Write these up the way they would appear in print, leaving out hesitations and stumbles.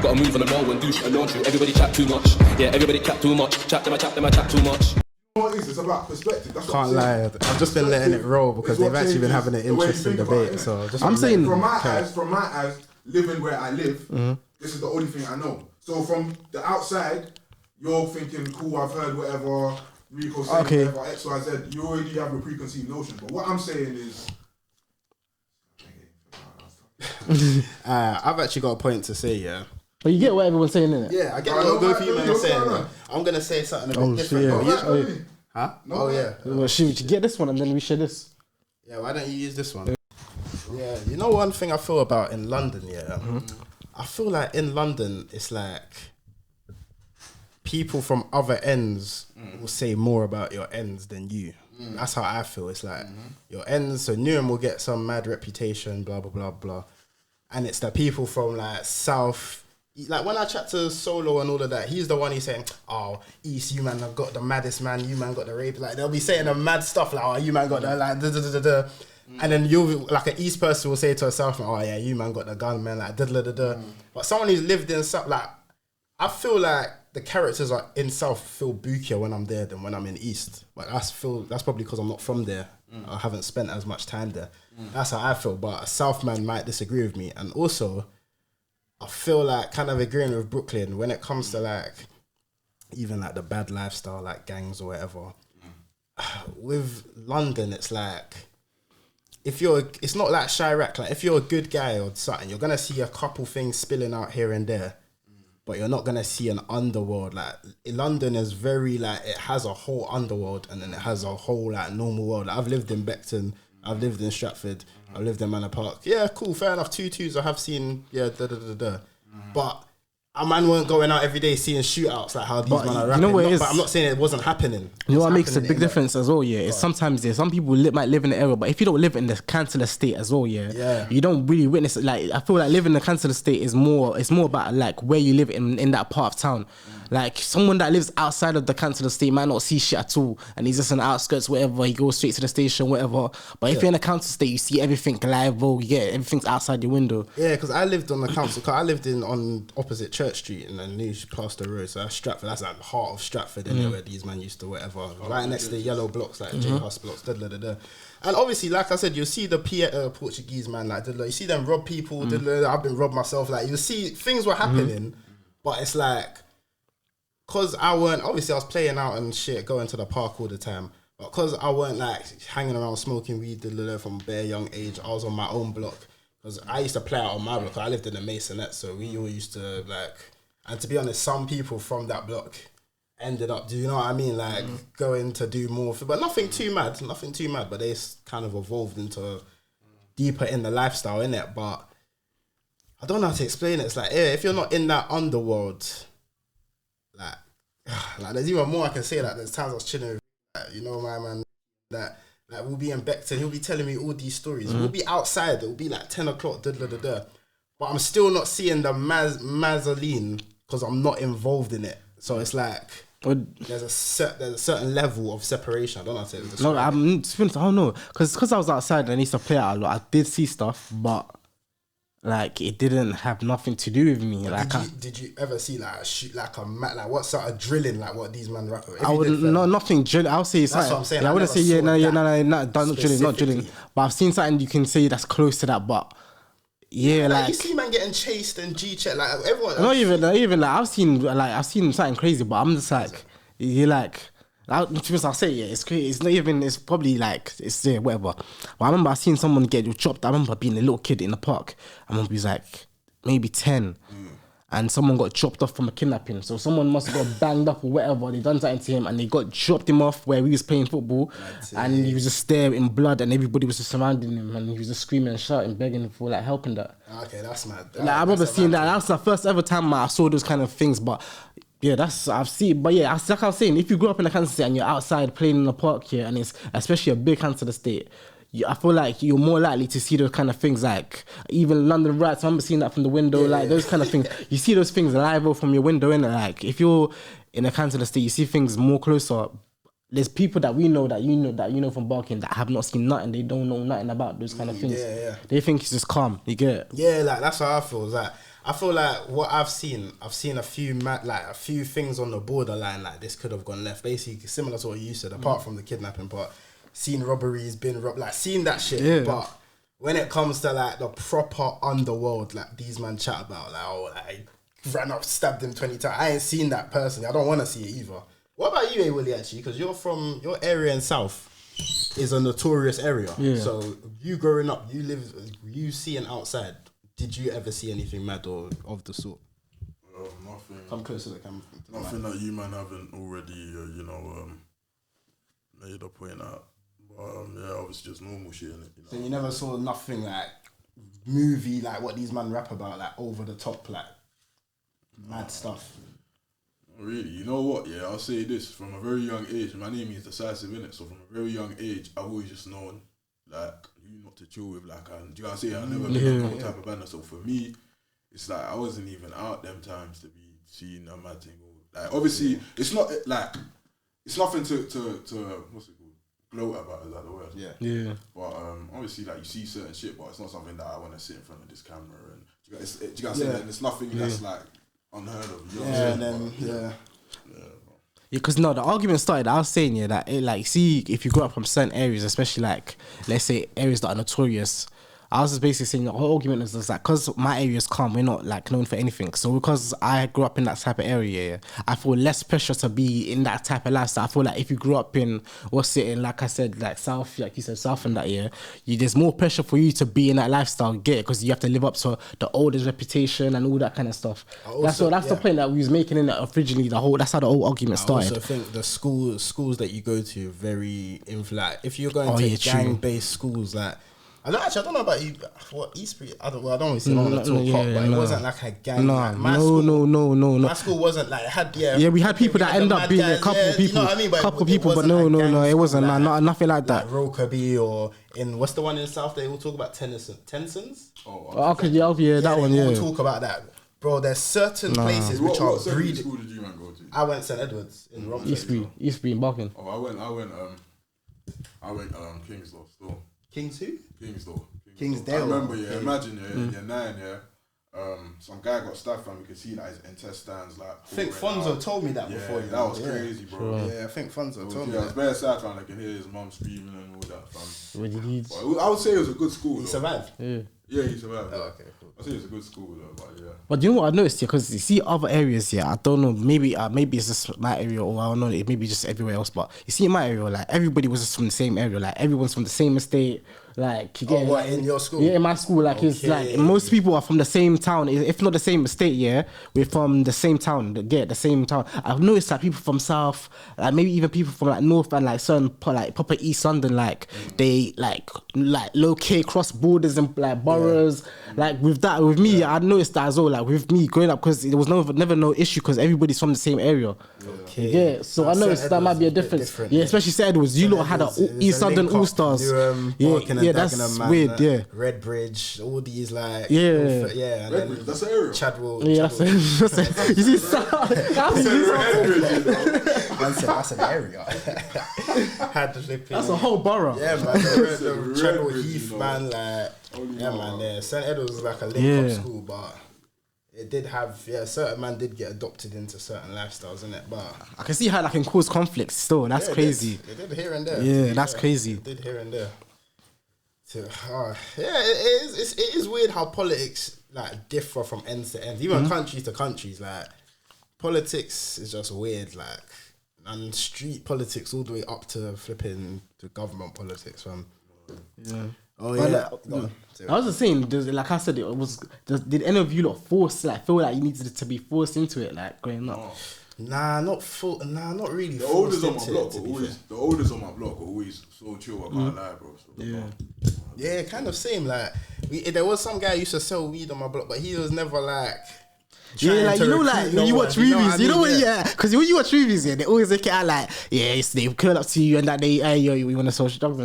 Gotta move on the low and do shit alone. Everybody chat too much. Yeah, everybody chat too much. Chat them, I chat them, I chat too much. What is it's about perspective. That's Can't lie, I've just been letting it roll because they've actually been having an interesting debate. So I'm saying from my eyes, living where I live, this is the only thing I know. So from the outside, you're thinking, cool, I've heard whatever, Rico saying whatever, X, Y, Z. You already have a preconceived notion. But what I'm saying is, I've actually got a point to say, yeah. But you get what everyone's saying, innit? Yeah, I get what both of you men are saying. I'm gonna say something a bit different. Huh? No, Well, should we get this one and then we share this? Yeah, why don't you use this one? Yeah, you know one thing I feel about in London, yeah? I feel like in London, it's like people from other ends will say more about your ends than you. That's how I feel. It's like your ends, so Newham will get some mad reputation, blah, blah, blah, blah. And it's the people from like South, like when I chat to Solo and all of that, he's the one who's saying, oh, East, you man have got the maddest man, you man got the rape. Like they'll be saying the mad stuff like, oh, you man got the like, da, da, da, da, da. And then you'll, like an East person will say to a South man, oh yeah, you man got the gun, man, like da, da, da, da. But someone who's lived in South, like, I feel like the characters are in South feel bookier when I'm there than when I'm in East. But that's probably because I'm not from there. I haven't spent as much time there. That's how I feel. But a South man might disagree with me. And also, I feel like kind of agreeing with Brooklyn when it comes to like even like the bad lifestyle, like gangs or whatever. With London, it's like it's not like Chirac. Like if you're a good guy or something, you're gonna see a couple things spilling out here and there, but you're not gonna see an underworld. Like London is very like it has a whole underworld and then it has a whole like normal world. Like, I've lived in Beckton, I've lived in Stratford, I've lived in Manor Park. Yeah, cool, fair enough. 2-2s I have seen. Yeah, but a man weren't going out every day seeing shootouts like how these men are rapping. You know what it is? But I'm not saying it wasn't happening. You know what makes a big difference as well, yeah? It's sometimes some people might live in the area, but if you don't live in the council estate as well, yeah, you don't really witness it. Like I feel like living in the council estate is more about like where you live in that part of town. Like someone that lives outside of the council estate might not see shit at all, and he's just on the outskirts, whatever. He goes straight to the station, whatever. But if you're in the council estate, you see everything live. Everything's outside your window. Yeah, because I lived on the council. Cause I lived on opposite Church Street and then New Plaster Road. So that's Stratford. That's like the heart of Stratford, where these men used to whatever. Right next to the yellow blocks, like J House blocks. And obviously, like I said, you'll see the Portuguese man, like you see them rob people. I've been robbed myself. Like you see things were happening, but it's like. Cause I was playing out and shit, going to the park all the time. But cause I weren't like hanging around smoking weed from a bare young age, I was on my own block. Cause I used to play out on my block. I lived in the Masonette, so we all used to like. And to be honest, some people from that block ended up, do you know what I mean? Like going to do more, but nothing too mad. But they kind of evolved into deeper in the lifestyle, innit? But I don't know how to explain it. It's like, if you're not in that underworld. Like there's even more I can say. Like there's times I was chilling with, you know, my man, that like we'll be in Beckton, he'll be telling me all these stories. We'll be outside, it'll be like 10 o'clock, but I'm still not seeing the mazzoline because I'm not involved in it. So it's like there's a certain level of separation. I don't know how to say it. No, I don't know, because I was outside and I used to play out a lot. I did see stuff, but like it didn't have nothing to do with me. Like, did you ever see like a shoot, like a mat, like what sort of drilling, like what these men rap? I wouldn't, nothing drilling. I'll say something. That's what I'm saying. Yeah, I wouldn't say not drilling. But I've seen something you can say that's close to that. But yeah, like you see man getting chased and G-check, like everyone. Not even like I've seen something crazy, but I'm just like you're like. I'll say it's crazy. It's not even. It's probably like it's whatever. But I remember I seen someone get chopped. I remember being a little kid in the park. I remember he was like maybe 10, and someone got chopped off from a kidnapping. So someone must have got banged up or whatever. They done something to him, and they got chopped him off where we was playing football, and he was just there in blood, and everybody was just surrounding him, and he was just screaming and shouting, begging for like helping that. Okay, that's mad. I remember seeing that. That was the first ever time I saw those kind of things, but. Yeah, I've seen, but yeah, like I was saying, if you grew up in a council estate and you're outside playing in the park here, and it's especially a big council estate, I feel like you're more likely to see those kind of things, like even London Rats. I remember seeing that from the window, those kind of things. You see those things live from your window, innit? Like if you're in a council estate, you see things more closer. There's people that we know that you know from Barking that have not seen nothing. They don't know nothing about those kind of things. They think it's just calm. You get it? Yeah, like that's how I feel. Like I feel like what I've seen a few a few things on the borderline like this could have gone left. Basically similar to what you said, apart from the kidnapping part. Seen robberies, been robbed, like seen that shit. Yeah. But when it comes to like the proper underworld, like these man chat about, like, oh, like, ran up, stabbed him 20 times. I ain't seen that personally. I don't want to see it either. What about you, Willie, actually? Because you're from your area in South is a notorious area. Yeah. So you growing up, you seeing outside. Did you ever see anything mad or of the sort? Nothing. Come close to the camera. Nothing that you man haven't already, made a point out. But yeah, obviously just normal shit in it. You know? So you never saw nothing like movie like what these man rap about, like over the top, like mad stuff. Really, you know what? Yeah, I'll say this from a very young age. My name is decisive, innit? So from a very young age, I've always just known like you not to chill with. Like, do you know what I'm saying? I've never been no type of banner. So for me, it's like I wasn't even out them times to be seeing a mad thing. Like, obviously, it's not like it's nothing to what's it called? Gloat about. Is that the word? Yeah. But obviously, like you see certain shit, but it's not something that I want to sit in front of this camera and do you know what I'm saying? And it's nothing that's like unheard of. You know what I'm saying? Yeah, because no, the argument started. I was saying that it, like, see, if you grow up from certain areas, especially like let's say areas that are notorious. I was just basically saying the whole argument is just like, because my area is calm, we're not like known for anything. So because I grew up in that type of area, I feel less pressure to be in that type of lifestyle. I feel like if you grew up in like I said, like South, like you said, South and that, there's more pressure for you to be in that lifestyle, because you have to live up to the oldest reputation and all that kind of stuff. That's the point that we was making in it originally. That's how the whole argument started. I also think the schools that you go to very like if you're going to gang-based schools, like. I don't know about you. What Eastbury? I don't want to say on the talk, but it wasn't like a gang. No. My school wasn't like it had. Yeah, we had people that end up being a couple people. You know what I mean? But no, it wasn't nothing like that. Like Rokeby or in what's the one in South? They all talk about Tennyson's. That one. All talk about that, bro. There's certain places which are breeding. School did you man go to? I went St Edwards in Romford. Eastbury in Barking. Oh, I went Kingsdale still. Kings who? Kingsdale. I remember, imagine, year 9, some guy got stabbed and we could see that his intestines, like. I think Fonzo told me that before. That was crazy, bro. Sure. Yeah, I think Fonzo told me that. I was very sad trying to hear his mum screaming and all that, fam. What did he? I would say it was a good school. He survived? Yeah, he survived. Oh, okay, cool. I think it's a good school though, but yeah. But you know what I noticed here? Because you see other areas here, I don't know, maybe it's just my area, or I don't know, it maybe just everywhere else. But you see in my area, like everybody was just from the same area, like everyone's from the same estate. Like, you get what, in your school? Yeah, in my school. Like, it's like most people are from the same town, if not the same estate. We're from the same town. The same town. I've noticed that people from South, like maybe even people from like North and like certain like proper East London, like they like locate cross borders and like boroughs. Like with me, I noticed that as well. Like with me growing up, because there was never no issue because everybody's from the same area. Yeah, so I noticed that might be a difference. Yeah, especially St Edwards. You lot had East London All Stars. Yeah, that's weird. Yeah, Redbridge, all these like Redbridge, that's an area. Chadwell. Yeah, that's it. You see, that's an area. That's a whole borough. Yeah, man. The Chadwell Heath, man. Like, man. Yeah, St Edwards was like a link-up school, but. It did have, certain man did get adopted into certain lifestyles, innit? But I can see how that can cause conflicts still. That's crazy. It did here and there. Yeah, that's crazy. It did here and there. It is weird how politics like differ from ends to ends, even countries to countries. Like politics is just weird, like, and street politics all the way up to flipping to government politics, fam. Yeah. Oh yeah. I was just saying, like I said, did any of you lot feel like you needed to be forced into it, like growing up? Nah, not really. The oldest on my block are always so chill about life, bro. So yeah, kind of same. Like there was some guy who used to sell weed on my block, but he was never like. Yeah, like, you know, like when you watch movies, you know what? Yeah, because when you watch movies, they always make it out like, they curl up to you and that they, hey, yo, we want to social drugs.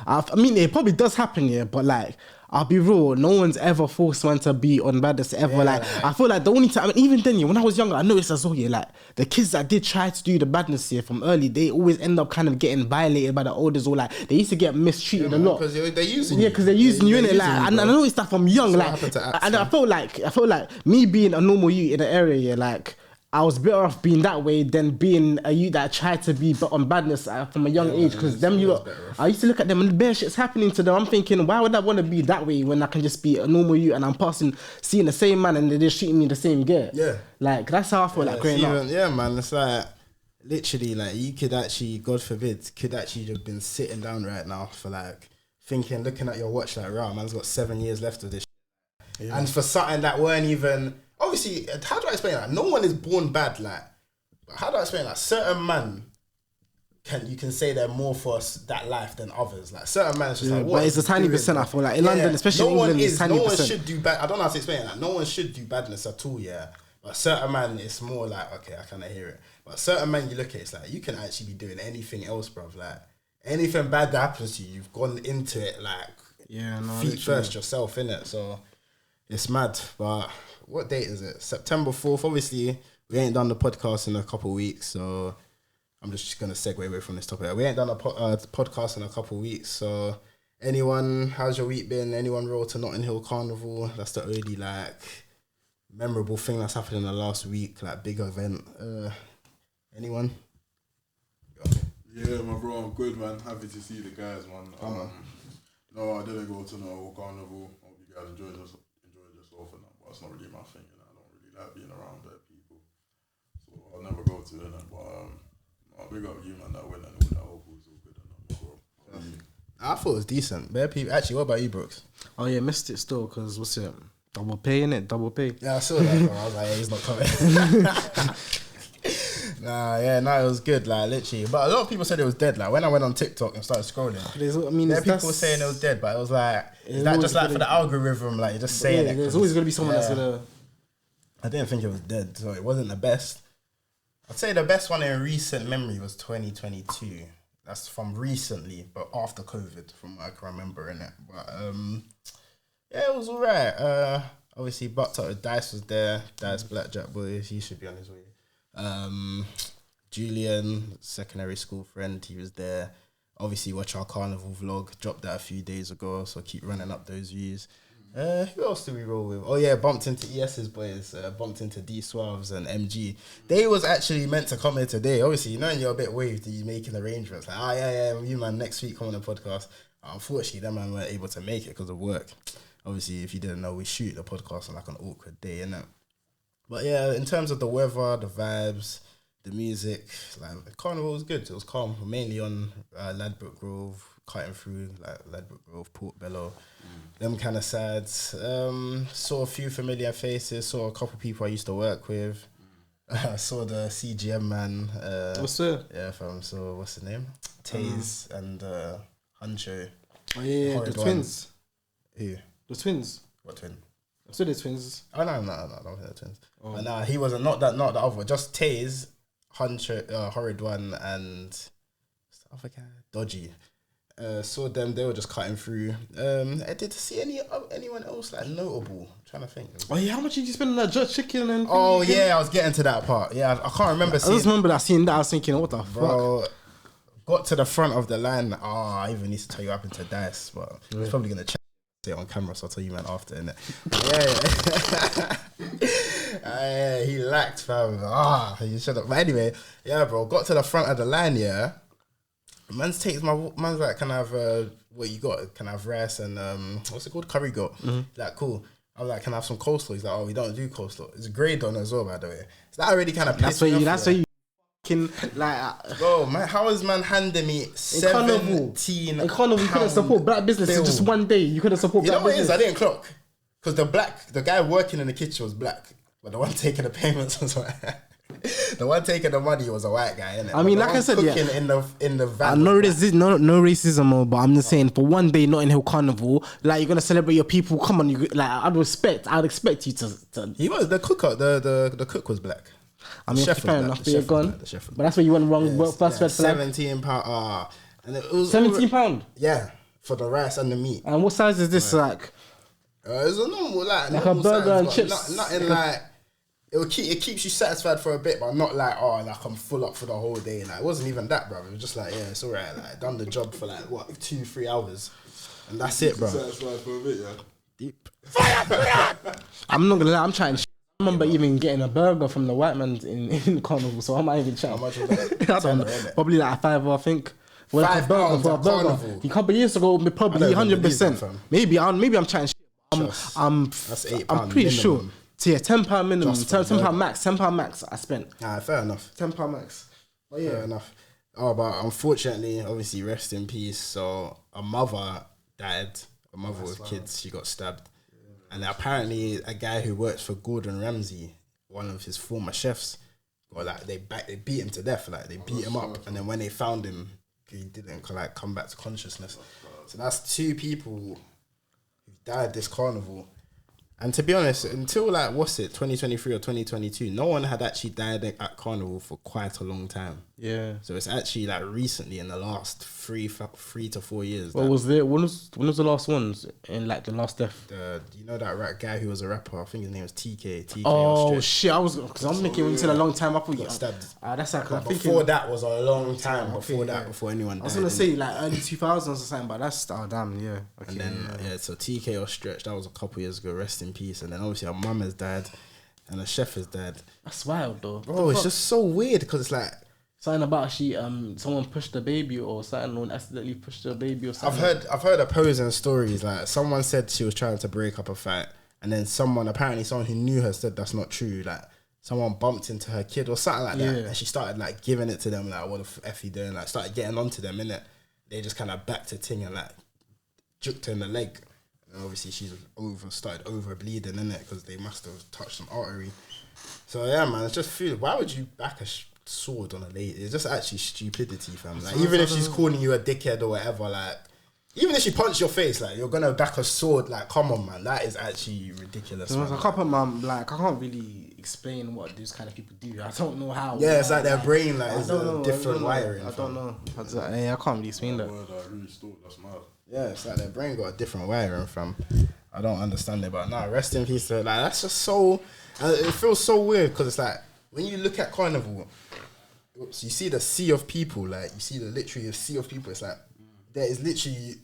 I mean, it probably does happen, but like, I'll be real, no one's ever forced man to be on badness ever. Yeah, like, I feel like the only time, I mean, even then, yeah, when I was younger, I noticed as well, yeah, like, the kids that did try to do the badness here from early, they always end up kind of getting violated by the elders, or like, they used to get mistreated a lot. Because they're using you. Yeah, because they're using you, innit? Like, and I noticed that from young, That's like, what happened to and Apps, I felt like me being a normal youth in the area, yeah, like, I was better off being that way than being a youth that tried to be on badness from a young age. Because them, I used to look at them and bare shit's happening to them. I'm thinking, why would I want to be that way when I can just be a normal youth and I'm seeing the same man and they're just treating me the same gear? Yeah. Like, that's how I feel like growing up. Yeah, man. It's like, literally, like, you could actually, God forbid, could actually have been sitting down right now for like, thinking, looking at your watch like, right, man's got 7 years left of this shit. Yeah. And for something that weren't even... Obviously, how do I explain that? No one is born bad, like, how do I explain that? Certain man you can say they're more for that life than others. Like, certain man is just like, what? But it's a tiny percent, I feel like. In London, especially in England, it's tiny percent. No one should do bad. I don't know how to explain that. No one should do badness at all, yeah. But certain man, it's more like, okay, I kind of hear it. But certain man, you look at it, it's like, you can actually be doing anything else, bruv. Like, anything bad that happens to you, you've gone into it, like, feet first yourself, innit? So, it's mad, but... What date is it? September 4th. Obviously, we ain't done the podcast in a couple of weeks, so I'm just going to segue away from this topic. We ain't done a podcast in a couple of weeks, so anyone, how's your week been? Anyone roll to Notting Hill Carnival? That's the only, like, memorable thing that's happened in the last week, like, big event. Anyone? Yeah, my bro, I'm good, man. Happy to see the guys, man. No, I didn't go to no carnival. Hope you guys enjoyed yourself and that, but it's not really my thing, and I don't really like being around bad people, so I'll never go to it. But I'll big up you, man. That win and all that. Hope it was all good and bro. I thought it was decent. Bare people. Actually, what about you, Brooks? Oh yeah, missed it still because what's it? Double pay, innit? Double pay. Yeah, I saw that. Bro. I was like, yeah, he's not coming. It was good, like, literally. But a lot of people said it was dead. Like, when I went on TikTok and started scrolling, people were saying it was dead, but it was like, is that just like for the algorithm, like, you're just saying it? There's always going to be someone that's going to... I didn't think it was dead, so it wasn't the best. I'd say the best one in recent memory was 2022. That's from recently, but after COVID, from what I can remember, innit? But, yeah, it was alright. Obviously, Bucked Up with Dice was there. Dice Blackjack Boys, he should be on his way. Julian, secondary school friend, he was there. Obviously, watch our carnival vlog, dropped that a few days ago, so keep running up those views. Who else do we roll with? Oh yeah, bumped into ES's boys, bumped into D Suaves and MG. They was actually meant to come here today. Obviously, you know, you're a bit waved, you making arrangements. Like, yeah, you man, next week come on the podcast. Unfortunately, that man weren't able to make it because of work. Obviously, if you didn't know, we shoot the podcast on like an awkward day, innit? But yeah, in terms of the weather, the vibes, the music, like, the carnival was good. It was calm, mainly on Ladbroke Grove, cutting through like Ladbroke Grove, Portobello, them kind of sides. Saw a few familiar faces. Saw a couple people I used to work with. Saw the CGM man. What's that? Yeah, fam. So what's his name? Taze and Huncho. Oh yeah, the twins. Who? The twins. What twin? I said the twins. Oh no, I don't think the twins. Oh. But nah, he wasn't. Not the other. Just Taze, Huncho, Horrid One, and what's the other guy? Dodgy. Saw them. They were just cutting through. I did see anyone else like notable? I'm trying to think. Oh yeah, how much did you spend on that jerk chicken and? Oh yeah, I was getting to that part. Yeah, I can't remember. I just remember seeing that. I was thinking, what the fuck? Got to the front of the line. I even need to tell you what happened to Dice, but he's probably gonna check it on camera, so I'll tell you man after, innit? Yeah. He lacked, fam. You should have. But anyway, yeah, bro. Got to the front of the line, yeah. Man's like, can I have what you got? Can I have rice and what's it called? Curry goat. Like, cool. I was like, can I have some coleslaw? He's like, oh, we don't do coleslaw. It's grade on as well, by the way. So that already kind of that's where you like, bro, man, how is man handing me 17 in Carnival, you couldn't support black business in just one day. You couldn't support black business. You know what it is? I didn't clock. Because the guy working in the kitchen was black, but the one taking the payments was white. The one taking the money was a white guy, innit? I mean, like I said, in the van. I know there's no racism, but I'm just saying, for one day, Notting Hill Carnival, like, you're gonna celebrate your people. Come on, I'd expect you to. He was the cooker. The cook was black. I mean, fair enough, but you're gone. But that's where you went wrong. First red flag. £17. And it was £17. Yeah, for the rice and the meat. And what size is this? Like, It's a normal like a normal burger size, and but chips. Nothing like it keeps you satisfied for a bit, but not like like I'm full up for the whole day. Like it wasn't even that, bro. It was just like it's alright. Like done the job for like what 2-3 hours, and that's it, bro. Satisfied for a bit, yeah. Deep. I'm not gonna lie, I'm trying. I remember even getting a burger from the white man in Carnival, so I'm not even chatting. How much was that? I don't know. Probably like $5, I think. Well, like a burger £5 for a at burger. Carnival. A couple of years ago, I probably don't even believe that, 100%. fam. Maybe I'm chatting shit. That's £8 I'm pretty sure. minimum. So yeah, £10 minimum, Just for the £10 burger. max, £10 max. I spent Nah, fair enough. £10 max. But yeah, Fair enough. Oh, but unfortunately, obviously, rest in peace. So a mother died. A mother with kids. She got stabbed, and apparently a guy who works for Gordon Ramsay, one of his former chefs, got like they beat him to death. Like they beat him up, and then when they found him, he didn't like come back to consciousness. So that's 2 people who died this carnival. And to be honest, until like 2023 or 2022, no one had actually died at carnival for quite a long time. yeah. So it's actually like recently in the last 3 to 4 years. What was there? When was the last ones in like the last death? You know that guy who was a rapper? I think his name was TK. Oh Australia. shit! I was because I'm making when you said a long time. I thought you Got stabbed. That's like I But think before that was a long time. Okay, Before yeah. that, before anyone died. I was gonna say like early 2000s or something, but that's damn yeah. Okay, And then so TK or Stretch, that was a couple years ago. Rest in peace. And then obviously her mum has died, and her chef has died. that's wild though. Bro, it's just so weird because it's like Something about someone pushed the baby or something, or accidentally pushed the baby or something. I've heard opposing stories. Like someone said she was trying to break up a fight, and then someone who knew her said that's not true. Like someone bumped into her kid or something like that, Yeah. and she started like giving it to them. Like what the f you doing? Like started getting onto them, innit? They just kind of backed her ting and like juked her in the leg. And obviously she's started over bleeding, innit? Because they must have touched some artery. So yeah, man, it's just feel. Why would you back a sword on a lady? It's just actually stupidity, fam. Like even if she's calling you a dickhead or whatever, like even if she punched your face, like you're gonna back a sword. Like come on, man, that is actually ridiculous. I Man. I can't really explain what those kind of people do. I don't know how. Yeah, it's like their brain like I is don't a know, different I don't know. wiring. I fam. don't know. I can't really explain that. Word I really stole, that's mad. Yeah, it's like their brain got a different wiring, fam. I don't understand it, but nah, rest in peace. Like that's just so. It feels so weird because it's like when you look at carnival. So you see the sea of people, like you see the literally sea of people. It's like there is literally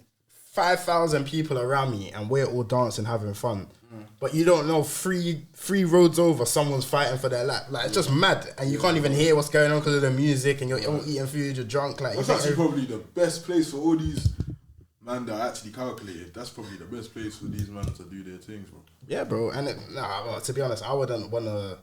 5,000 people around me, and we're all dancing, having fun. But you don't know 3 roads over, someone's fighting for their life. Like it's just mad, and you can't even hear what's going on because of the music, and you're all eating food, you're drunk. Like That's actually probably the best place for all these man that are actually calculated. That's probably the best place for these men to do their things, bro. yeah, bro. And well, to be honest, I wouldn't want to.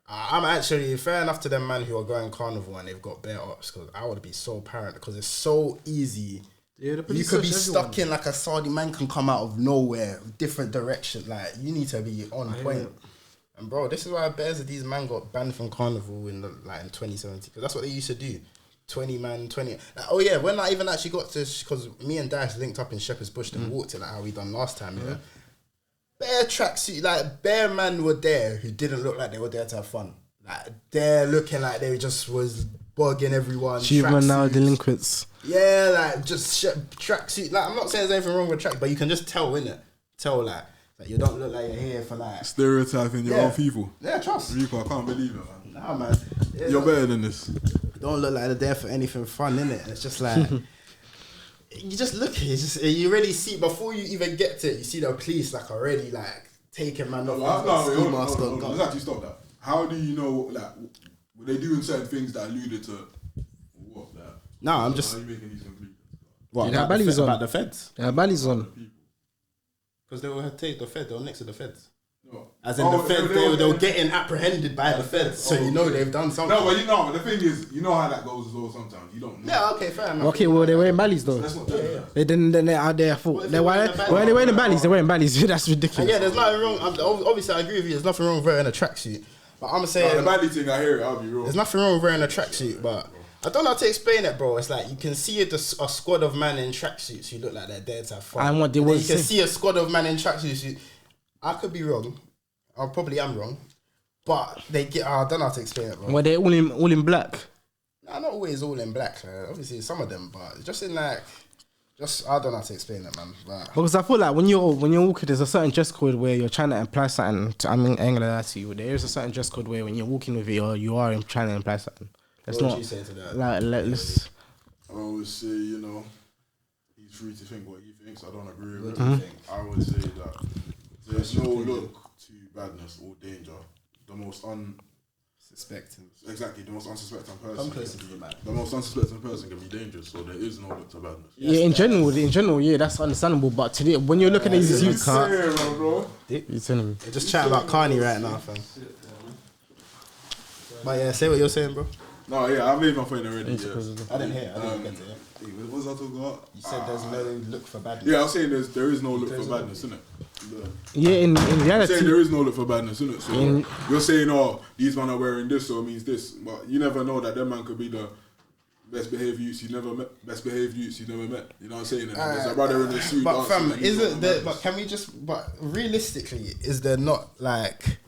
I'm actually fair enough to them man who are going carnival and they've got bare ops because I would be so paranoid because it's so easy. Yeah, the You police could be search stuck everyone. in like a Saudi man can come out of nowhere, different direction. Like you need to be on point. And bro, this is why bears of these man got banned from carnival in 2017 because that's what they used to do. 20 man, 20. Like, oh yeah, when I even actually got to because me and Dash linked up in Shepherd's Bush and walked it like how we done last time. Yeah. Bare tracksuit, like bare man were there who didn't look like they were there to have fun. Like they're looking like they just was bugging everyone. Juvenile tracksuits. delinquents. Yeah, like just tracksuit. Like I'm not saying there's anything wrong with track, but you can just tell, innit? Tell like you don't look like you're here for like. Stereotyping your Yeah. own people. Yeah, trust. Rico, I can't believe it, man. Nah, man. Yeah, You're better than this. don't look like they're there for anything fun, innit? It's just like you just look. You really see before you even get to it. You see the police like already like taking man off. Hold on. Let's actually stop that. How do you know, like, were they doing certain things that alluded to what? That? No, I'm just. How are you making these conclusions? What, Yeah, about, the Bally's on. about the feds? Yeah, Bally's on. Because they were take the feds. They were next to the feds. No. As in the feds, they were getting apprehended by the feds. So you know they've done something. No, but the thing is, you know how that goes as well sometimes. You don't know. Yeah, okay, fair enough. Okay, well they're wearing Bally's though. Let's not do that. Then they're out there for. What if They're they're wearing wearing. a Bally? When they're wearing Bally's, they're wearing Bally's. That's And ridiculous. yeah, there's nothing wrong. Obviously, I agree with you. There's nothing wrong with wearing a tracksuit. But I'm saying The badly thing, I hear it, I'll be wrong. there's nothing wrong with wearing a tracksuit. But I don't know how to explain it, bro. It's like you can see a squad of men in tracksuits who look like they're there to have fun. And what they then want you to can say. see a squad of men in tracksuits who I could be wrong. I probably am wrong. But they get. I don't know how to explain it, bro. Well, they're all in black. Nah, not always all in black. Obviously, some of them, but just in like Just I don't know how to explain it, man. But Because I feel like when you're walking, there's a certain dress code where you're trying to imply something. I mean, I ain't gonna lie to you. There is a certain dress code where when you're walking with it, you are trying to imply something. Let's what not. would you say to that? Let's. I always say, you know, he's free to think what he thinks. I don't agree with What do you it. think? I would say that there's no look to badness or danger. The most Suspecting. the most unsuspecting person. Come closer to the mic. The most unsuspecting person can be dangerous. So there is no look to badness. Yeah, in general, yeah, that's understandable. But today, when you're looking at these youths, bro. you're telling me. We're just chatting about Carney right now, fam. But yeah, say what you're saying, bro. No, yeah, I made my point already. Yeah. I didn't hear. I didn't get to it. Hey, what was I talking about? You said there's no look for badness. Yeah, I was saying there is no look for badness, innit? Yeah, in I'm saying reality, there is no look for badness, innit? So you're saying, oh, these men are wearing this, so it means this. But you never know that man could be the best behaved youths you never met. Best behaved youths you never met. You know what I'm saying? And there's a brother in the suit. But dancing fam, and he's isn't not there? madness. But can we just? But realistically, is there not like?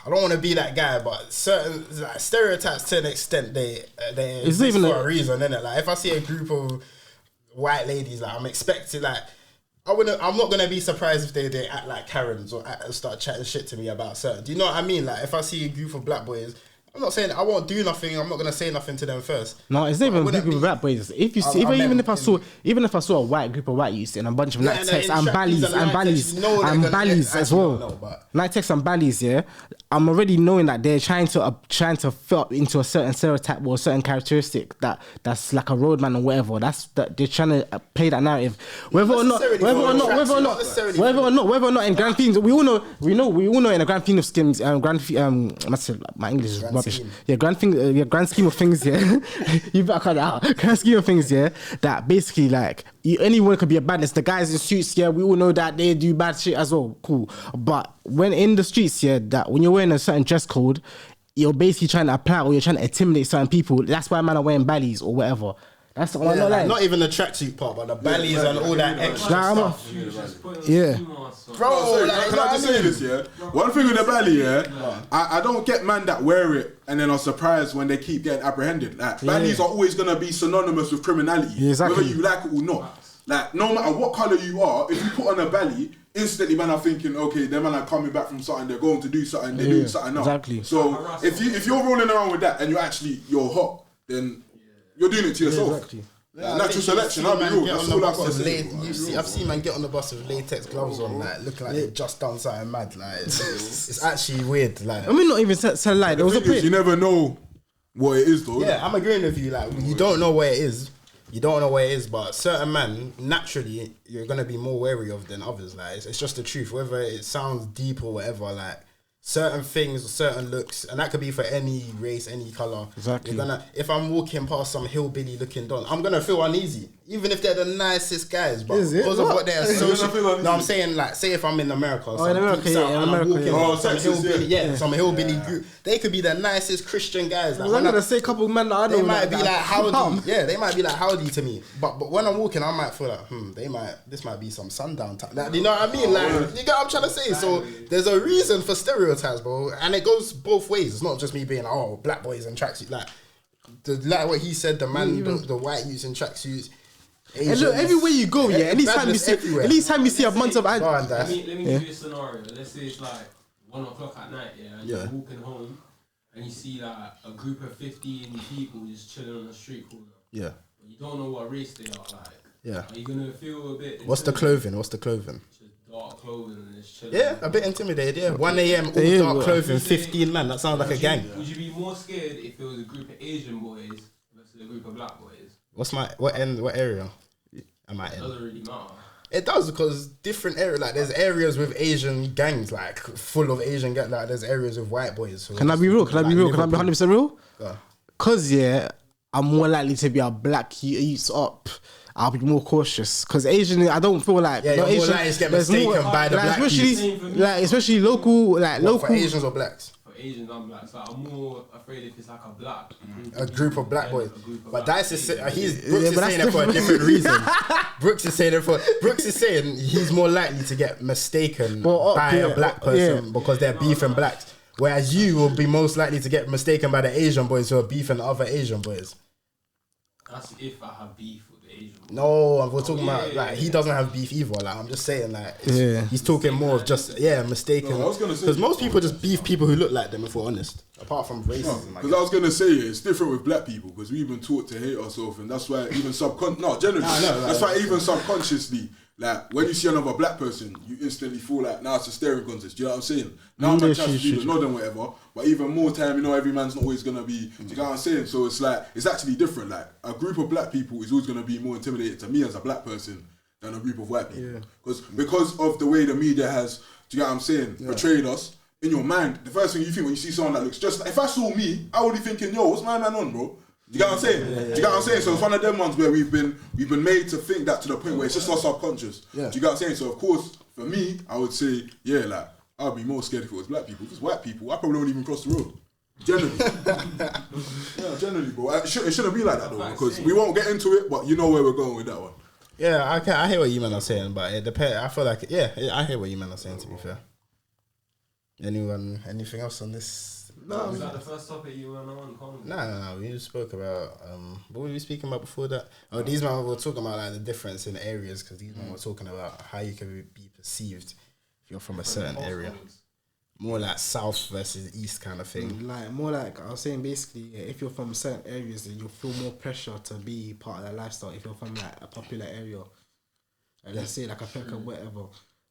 I don't want to be that guy, but certain like, stereotypes to an extent they It's exist even for a- a reason, innit? Like if I see a group of white ladies, like I'm expecting like. I'm not gonna be surprised if they act like Karens or start chatting shit to me about certain. Do you know what I mean? Like if I see a group of black boys, I'm not saying I won't do nothing. I'm not gonna say nothing to them first. no, it's not even a wouldn't group of be- rap boys. If you I see, even meant if I saw a white group of white youths and a bunch of Yeah, night and texts in and trappies ballies and and night ballies texts, you know they're and gonna ballies get- as actually well. don't know, but- Night texts and ballies, yeah. I'm already knowing that they're trying to fit up into a certain stereotype or a certain characteristic that's like a roadman or whatever. That they're trying to play that narrative, whether or not in grand themes. We all know in a grand theme of schemes. My English is rubbish. scheme. Yeah, grand scheme of things. Yeah, you better cut it out. Grand scheme of things. Yeah, that basically like anyone could be a badness. The guys in suits. Yeah, we all know that they do bad shit as well. Cool, but when in the streets, yeah, that when you're wearing a certain dress code, you're basically trying to apply or you're trying to intimidate certain people. That's why man are wearing ballies or whatever. That's the one. Not even the tracksuit part, but the ballies and all that extra stuff. Yeah. Bro, Sorry, like, can I just say this, yeah? One thing with the belly, yeah? I don't get man that wear it and then are surprised when they keep getting apprehended. Like, bellies are always going to be synonymous with criminality, Yeah, exactly. whether you like it or not. Like, no matter what colour you are, if you put on a belly, instantly man are thinking, okay, them man are coming back from something, they're going to do something, they're doing something else. Exactly. So, if you're rolling around with that and you're hot, then you're doing it to yourself. Exactly. Natural selection, I'll be real. That's all I've got to say. I've seen man get on the bus with latex gloves on, like looking like they just done something mad. Like it's actually weird. Like I mean, not even tell lie. There was a The thing is, you point. never know what it is, though. yeah, I'm agreeing with you. Like you don't know where it is. You don't know where it is, but certain man naturally you're gonna be more wary of than others. Like it's just the truth. Whether it sounds deep or whatever, like certain things, certain looks, and that could be for any race, any color. Exactly. You're gonna, if I'm walking past some hillbilly looking don, I'm gonna feel uneasy, even if they're the nicest guys. But Is it? because of What? what they're You're gonna feel associating. uneasy? No, I'm saying like, say if I'm in America, or in America, yeah, in and I'm America, walking yeah. past some Texas, hillbilly, some hillbilly group, they could be the nicest Christian guys. Like, I'm gonna say a couple men that I know. they might be that- like howdy, Calm. yeah. They might be like howdy to me, but when I'm walking, I might feel like, this might be some sundown time. Like, you know what I mean? Like, you get what I'm trying to say. So there's a reason for stereotypes, bro, and it goes both ways. It's not just me being like, black boys in tracksuits. Like what he said, the man, the white youths in tracksuits. And look, everywhere you go, yeah. Anytime you see a bunch of Let me give you a scenario. Let's say it's like 1 o'clock at night, yeah, and you're walking home and you see like a group of 15 people just chilling on the street corner. Yeah. But you don't know what race they are, like. Yeah. Are you gonna feel a bit? What's the clothing? What's the clothing? Just dark clothing and just chilling. Yeah, a bit intimidated. Yeah, 1 a.m. all Yeah, dark bro. clothing, 15 man. That sounds like a gang. Would you be more scared if it was a group of Asian boys versus a group of black boys? What area am I It in? doesn't really matter. It does, because different area, like there's areas with Asian gangs, like full of Asian gangs. Like there's areas with white boys. Can I be real? Can I be real? Can I be 100% real? Yeah. Cause yeah, I'm more likely to be a black youth up. I'll be more cautious because Asian. I don't feel like Yeah, you're more Asian. likely to get there's mistaken by the black especially youths. especially local For Asians or blacks? For Asians and blacks, like, I'm more afraid if it's like a black A group of black boys. a group of But black Dice is boys. Brooks is but that's saying it for a different. different reason. Brooks is saying he's more likely to get mistaken by a black person because they're beefing blacks. Whereas you will be most likely to get mistaken by the Asian boys who are beefing other Asian boys. That's if I have beef with them. No, we're talking about like he doesn't have beef either. Like I'm just saying, like he's talking more of just mistaken. No, I was gonna say because most people just beef people who look like them. If we're honest, apart from racism. Because I was gonna say it's different with black people because we've been taught to hate ourselves, and that's why even even subconsciously. Like, when you see another black person, you instantly feel like, now it's a staring contest. Do you know what I'm saying? Now I'm trying to do the nod and whatever, but even more time, every man's not always going to be, do you know what I'm saying? So it's like, it's actually different. Like, a group of black people is always going to be more intimidated to me as a black person than a group of white people. Because of the way the media has, do you know what I'm saying, portrayed us, in your mind, the first thing you think when you see someone that looks just like, if I saw me, I would be thinking, yo, what's my man on, bro? Do you get what I'm saying? Do you get what I'm saying? So it's one of them ones where we've been made to think that to the point where it's just our subconscious. Do you get what I'm saying? So of course, for me, I would say, like, I'd be more scared if it was black people. If it's white people, I probably won't even cross the road. Generally. Generally, bro. It shouldn't be like that though, because we won't get into it, but you know where we're going with that one. Yeah, I hear what you men are saying, but it depends. I feel like, I hear what you men are saying, to be fair. Anything else on this? No, was that the first topic you went on? No. We just spoke about what were we speaking about before that? Oh, these men were talking about like the difference in areas because these men were talking about how you can be perceived if you're from a certain area. More like south versus east kind of thing. Like more like I was saying, basically, if you're from certain areas, then you'll feel more pressure to be part of that lifestyle. If you're from like a popular area, let's say like a Peckham, whatever.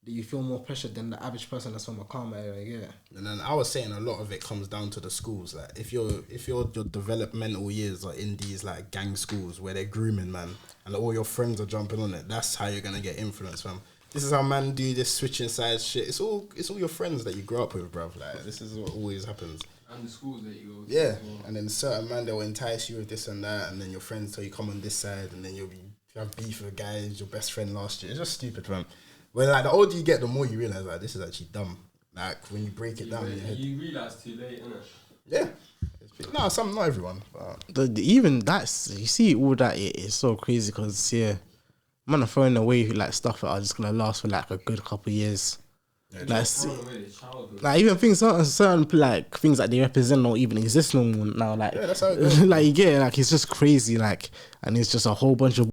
You feel more pressure than the average person that's from a calmer area, And then I was saying a lot of it comes down to the schools. Like if your developmental years are in these like gang schools where they're grooming, man, and all your friends are jumping on it, that's how you're gonna get influence, fam. This is how man do this switching sides shit. It's all your friends that you grow up with, bruv. Like this is what always happens. And the schools that you go to. Yeah, and then certain man they'll entice you with this and that, and then your friends tell you come on this side, and then you have beef with a guy who's your best friend last year. It's just stupid, fam. When like the older you get, the more you realise like this is actually dumb. Like when you break it down in your head. You realise too late, innit? Yeah. No, not everyone. But. Even that's you see all that it's so crazy because man are throwing away like stuff that are just gonna last for like a good couple of years. Like even things certain like things that they represent don't even exist no more now. Like that's how it goes. like you get it, like it's just crazy. Like and it's just a whole bunch of.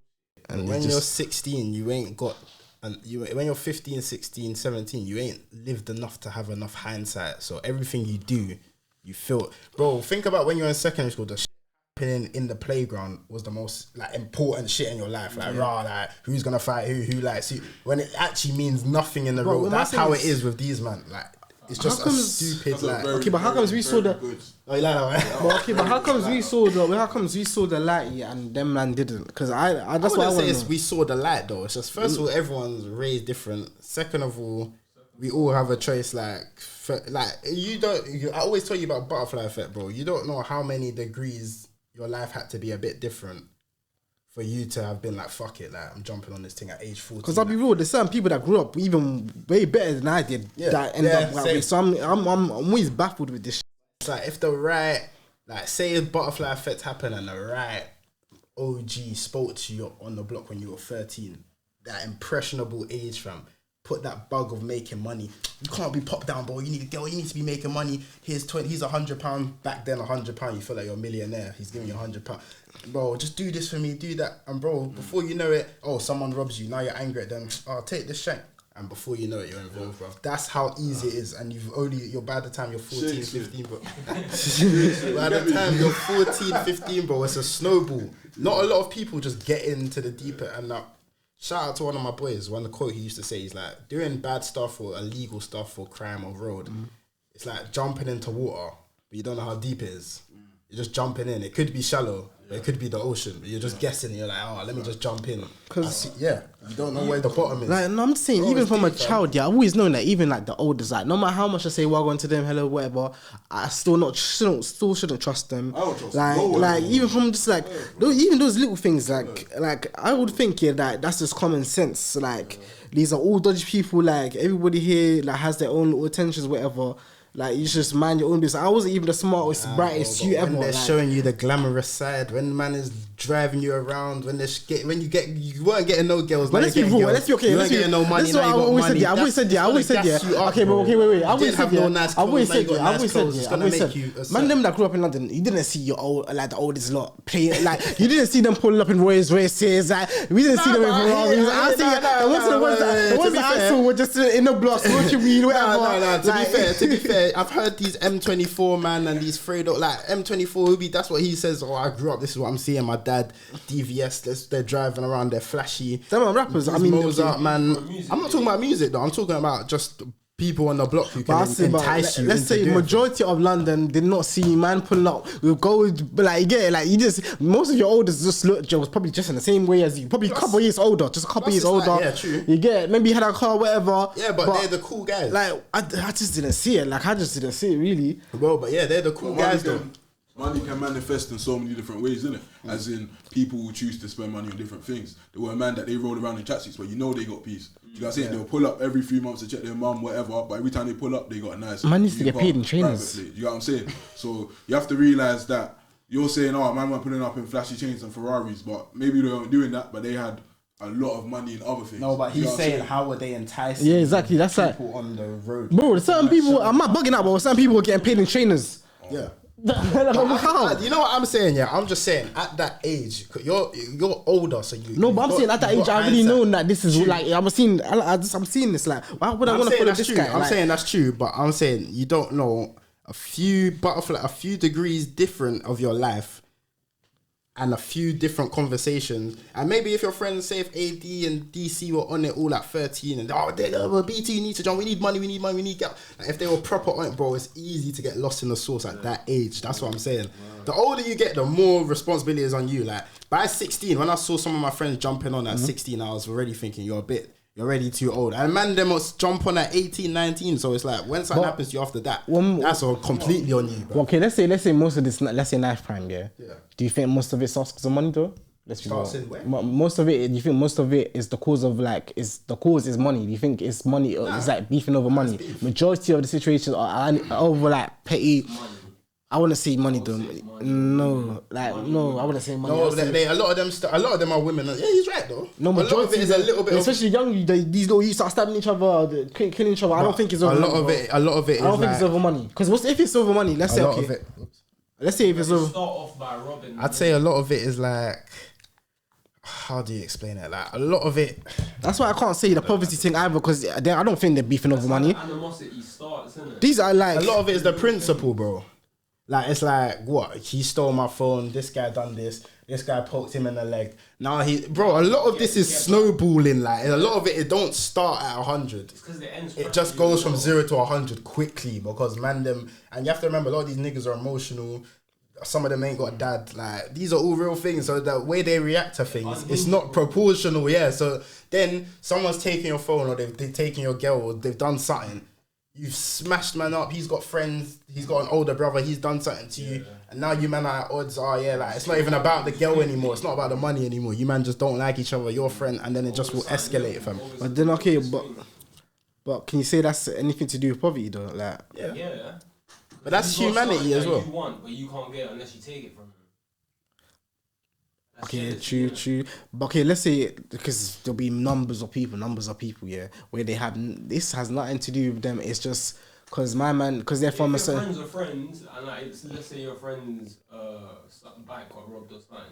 And when you're 16, you ain't got. And when you're 15, 16, 17, you ain't lived enough to have enough hindsight. So everything you do, you feel... Bro, think about when you're in secondary school, the shit happening in the playground was the most like important shit in your life. Like, like who's going to fight who likes you. When it actually means nothing in the road. That's how it is with these, man. Like, it's just a stupid... Like, okay, but how comes we saw the... Oh, you like that, right? Okay, but how comes we saw the light and them man didn't? Because that's what I want to say. We saw the light though. It's just first of all, everyone's raised different. Second of all, we all have a choice. Like you don't. I always tell you about butterfly effect, bro. You don't know how many degrees your life had to be a bit different for you to have been like, fuck it, like I'm jumping on this thing at age 14. Because I'll be real, there's certain people that grew up even way better than I did that ended up that way. So I'm always baffled with this shit. It's like if the right, like say a butterfly effect happened and the right OG spoke to you on the block when you were 13, that impressionable age, fam, put that bug of making money. You can't be popped down, bro. You need to be making money. Here's £100. Back then, £100, you feel like you're a millionaire. He's giving you £100. Bro, just do this for me, do that. And bro, before you know it, someone robs you. Now you're angry at them. Take this shank. And before you know it, you're involved, bro. That's how easy it is. And you're by the time you're 14, 15, bro. By the time you're 14, 15, bro, it's a snowball. Not a lot of people just get into the deep end. And shout out to one of my boys. One quote he used to say, he's like, doing bad stuff or illegal stuff or crime or road, it's like jumping into water, but you don't know how deep it is. You're just jumping in. It could be shallow, but it could be the ocean. But you're just guessing. You're like, let me just jump in. Because you don't know where the bottom is. Like, no, I'm just saying, even from a child, I've always known that even like the oldest, like no matter how much I say welcome to them, hello, whatever, I still shouldn't trust them. I don't trust like even from just like even those little things, like I would think that that's just common sense. Like these are all dodgy people. Like everybody here like has their own little attentions, whatever. Like you just mind your own business. I wasn't even the smartest, brightest you ever. When they're showing you the glamorous side, when man is driving you around when you weren't getting no girls. But let's be real. Let's be okay. You weren't getting no money. This is what I always said. I always said. Okay, but okay, wait. I always said. I always said. Man, them that grew up in London, you didn't see your old, like the oldest lot playing. Like you didn't see them pulling up in Rolls Royces. Like we didn't see them in Ferraris. I see the ones that I saw were just in the block smoking weed, whatever. To be fair, I've heard these M24 man and these Fredo, like M24 that's what he says. Oh, I grew up. This is what I'm seeing. My dad, DVS. They're driving around. They're flashy. Them are rappers. I mean, Mozart, man. I'm not talking about music though. I'm talking about just people on the block who can entice you. Let's say majority of London did not see man pulling up with gold, but like you get it, like you just most of your oldest just look Joe was probably just in the same way as you, probably a couple years older, just a couple years older. Like, yeah, true. You get it, maybe you had a car, whatever. Yeah, but they're the cool guys. Like I just didn't see it. Like I just didn't see it really. Bro, but yeah, they're the cool guys though. Money can manifest in so many different ways, innit? As in, people who choose to spend money on different things. There were a man that they rolled around in tracksuits, but you know they got peace. You know what I'm saying? They'll pull up every 3 months to check their mum, whatever, but every time they pull up, they got a nice... Man needs to get paid in trainers. You know what I'm saying? So you have to realise that you're saying, oh, man weren't pulling up in flashy chains and Ferraris, but maybe they weren't doing that, but they had a lot of money in other things. No, but he's saying how were they enticing? Yeah, exactly. That's people like on the road. Bro, certain people, I'm not bugging out, but certain people are getting paid in trainers. Yeah. How? You know what I'm saying? Yeah, I'm just saying at that age, you're older, so you. No, but I'm saying at that age, I already know that this is like I'm seeing this. Like, why would I want to follow this guy? I'm saying that's true, but I'm saying you don't know a few degrees different of your life. And a few different conversations, and maybe if your friends say if AD and DC were on it all at 13 and BT need to jump, we need money, we need get. Like if they were proper on it, bro, it's easy to get lost in the sauce at that age. That's what I'm saying. The older you get, the more responsibility is on you. Like by 16, when I saw some of my friends jumping on at 16, I was already thinking you're already too old. And man, they must jump on at 18, 19. So it's like when something happens to you after that, that's all completely on you, bro. Okay, let's say most of this, let's say knife crime, yeah. Do you think most of it starts because of money though? Let's be real. Most of it, do you think most of it is the cause of like, the cause is money? Do you think it's money or it's like beefing over money? Majority of the situations are over like petty. I wouldn't say money though. No, I wouldn't say money. No, a lot of them are women. Yeah, he's right though. No, majority a lot of it is a little bit, especially young. These little youths start stabbing each other, killing each other. I don't think it's over. A lot of it. I don't think it's over money. Because if it's over money, let's say okay. Let's say if it's over. Start off by robbing. I'd say a lot of it is like. How do you explain it? Like a lot of it. That's why I can't say the poverty thing either, because I don't think they're beefing over money. Animosity starts, isn't it? These are like a lot of it is the principle, bro. Like it's like what he stole my phone. This guy done this. This guy poked him in the leg. Now a lot of this is snowballing. Like a lot of it don't start at 100. It just goes from 0 to 100 quickly because man them. And you have to remember a lot of these niggas are emotional. Some of them ain't got a dad. Like these are all real things. So the way they react to things, it's not proportional. Yeah. So then someone's taking your phone or they've taken your girl or they've done something. You've smashed man up. He's got friends. He's got an older brother. He's done something to you, and now you man are at odds. Oh yeah, like it's not even about the girl anymore. It's not about the money anymore. You man just don't like each other. Your friend, and then it just will escalate, fam. But then but can you say that's anything to do with poverty though? Like yeah. But that's humanity as well. You want, but you can't get it unless you take it from him. Okay, true. But okay, let's say because there'll be numbers of people, yeah, where they have this has nothing to do with them. It's just because they're from a certain. Friends are friends, and like let's say your friend's bike got robbed or something.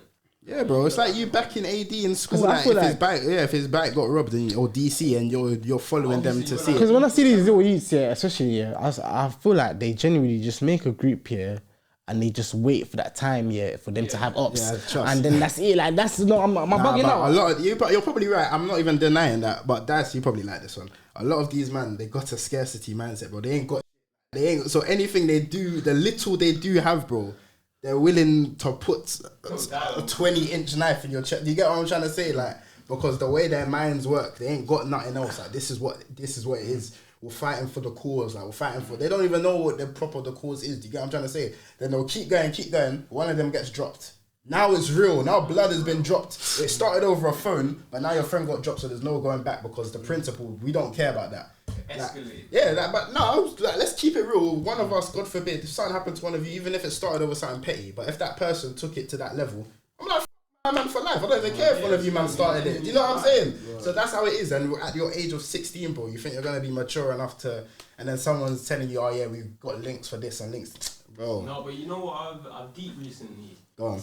Yeah, bro, it's like you back in AD in school. Like, if his bike got robbed or DC, and you're following them to see it. Because when I see these little youths, especially I feel like they genuinely just make a group here. And they just wait for that time, for them to have ops, and then that's it. Like that's not. I'm bugging out. A lot of you're probably right. I'm not even denying that. But that's you probably like this one. A lot of these man, they got a scarcity mindset, bro. They ain't. So anything they do, the little they do have, bro, they're willing to put a 20-inch knife in your chest. Do you get what I'm trying to say? Like because the way their minds work, they ain't got nothing else. Like this is what it is. We're fighting for the cause, like we're fighting for. They don't even know what the cause is. Do you get what I'm trying to say? Then they'll keep going. One of them gets dropped. Now it's real. Now blood has been dropped. It started over a phone, but now your friend got dropped, so there's no going back because the principle. We don't care about that. But no, let's keep it real. One of us, God forbid, if something happened to one of you, even if it started over something petty, but if that person took it to that level, I'm like, my man for life. I don't even care if one of you man started it. Do you know what I'm saying? So that's how it is. And at your age of 16, bro, you think you're gonna be mature enough to, and then someone's telling you, oh yeah, we've got links for this and links, bro. No, but you know what I've deep recently. Go on.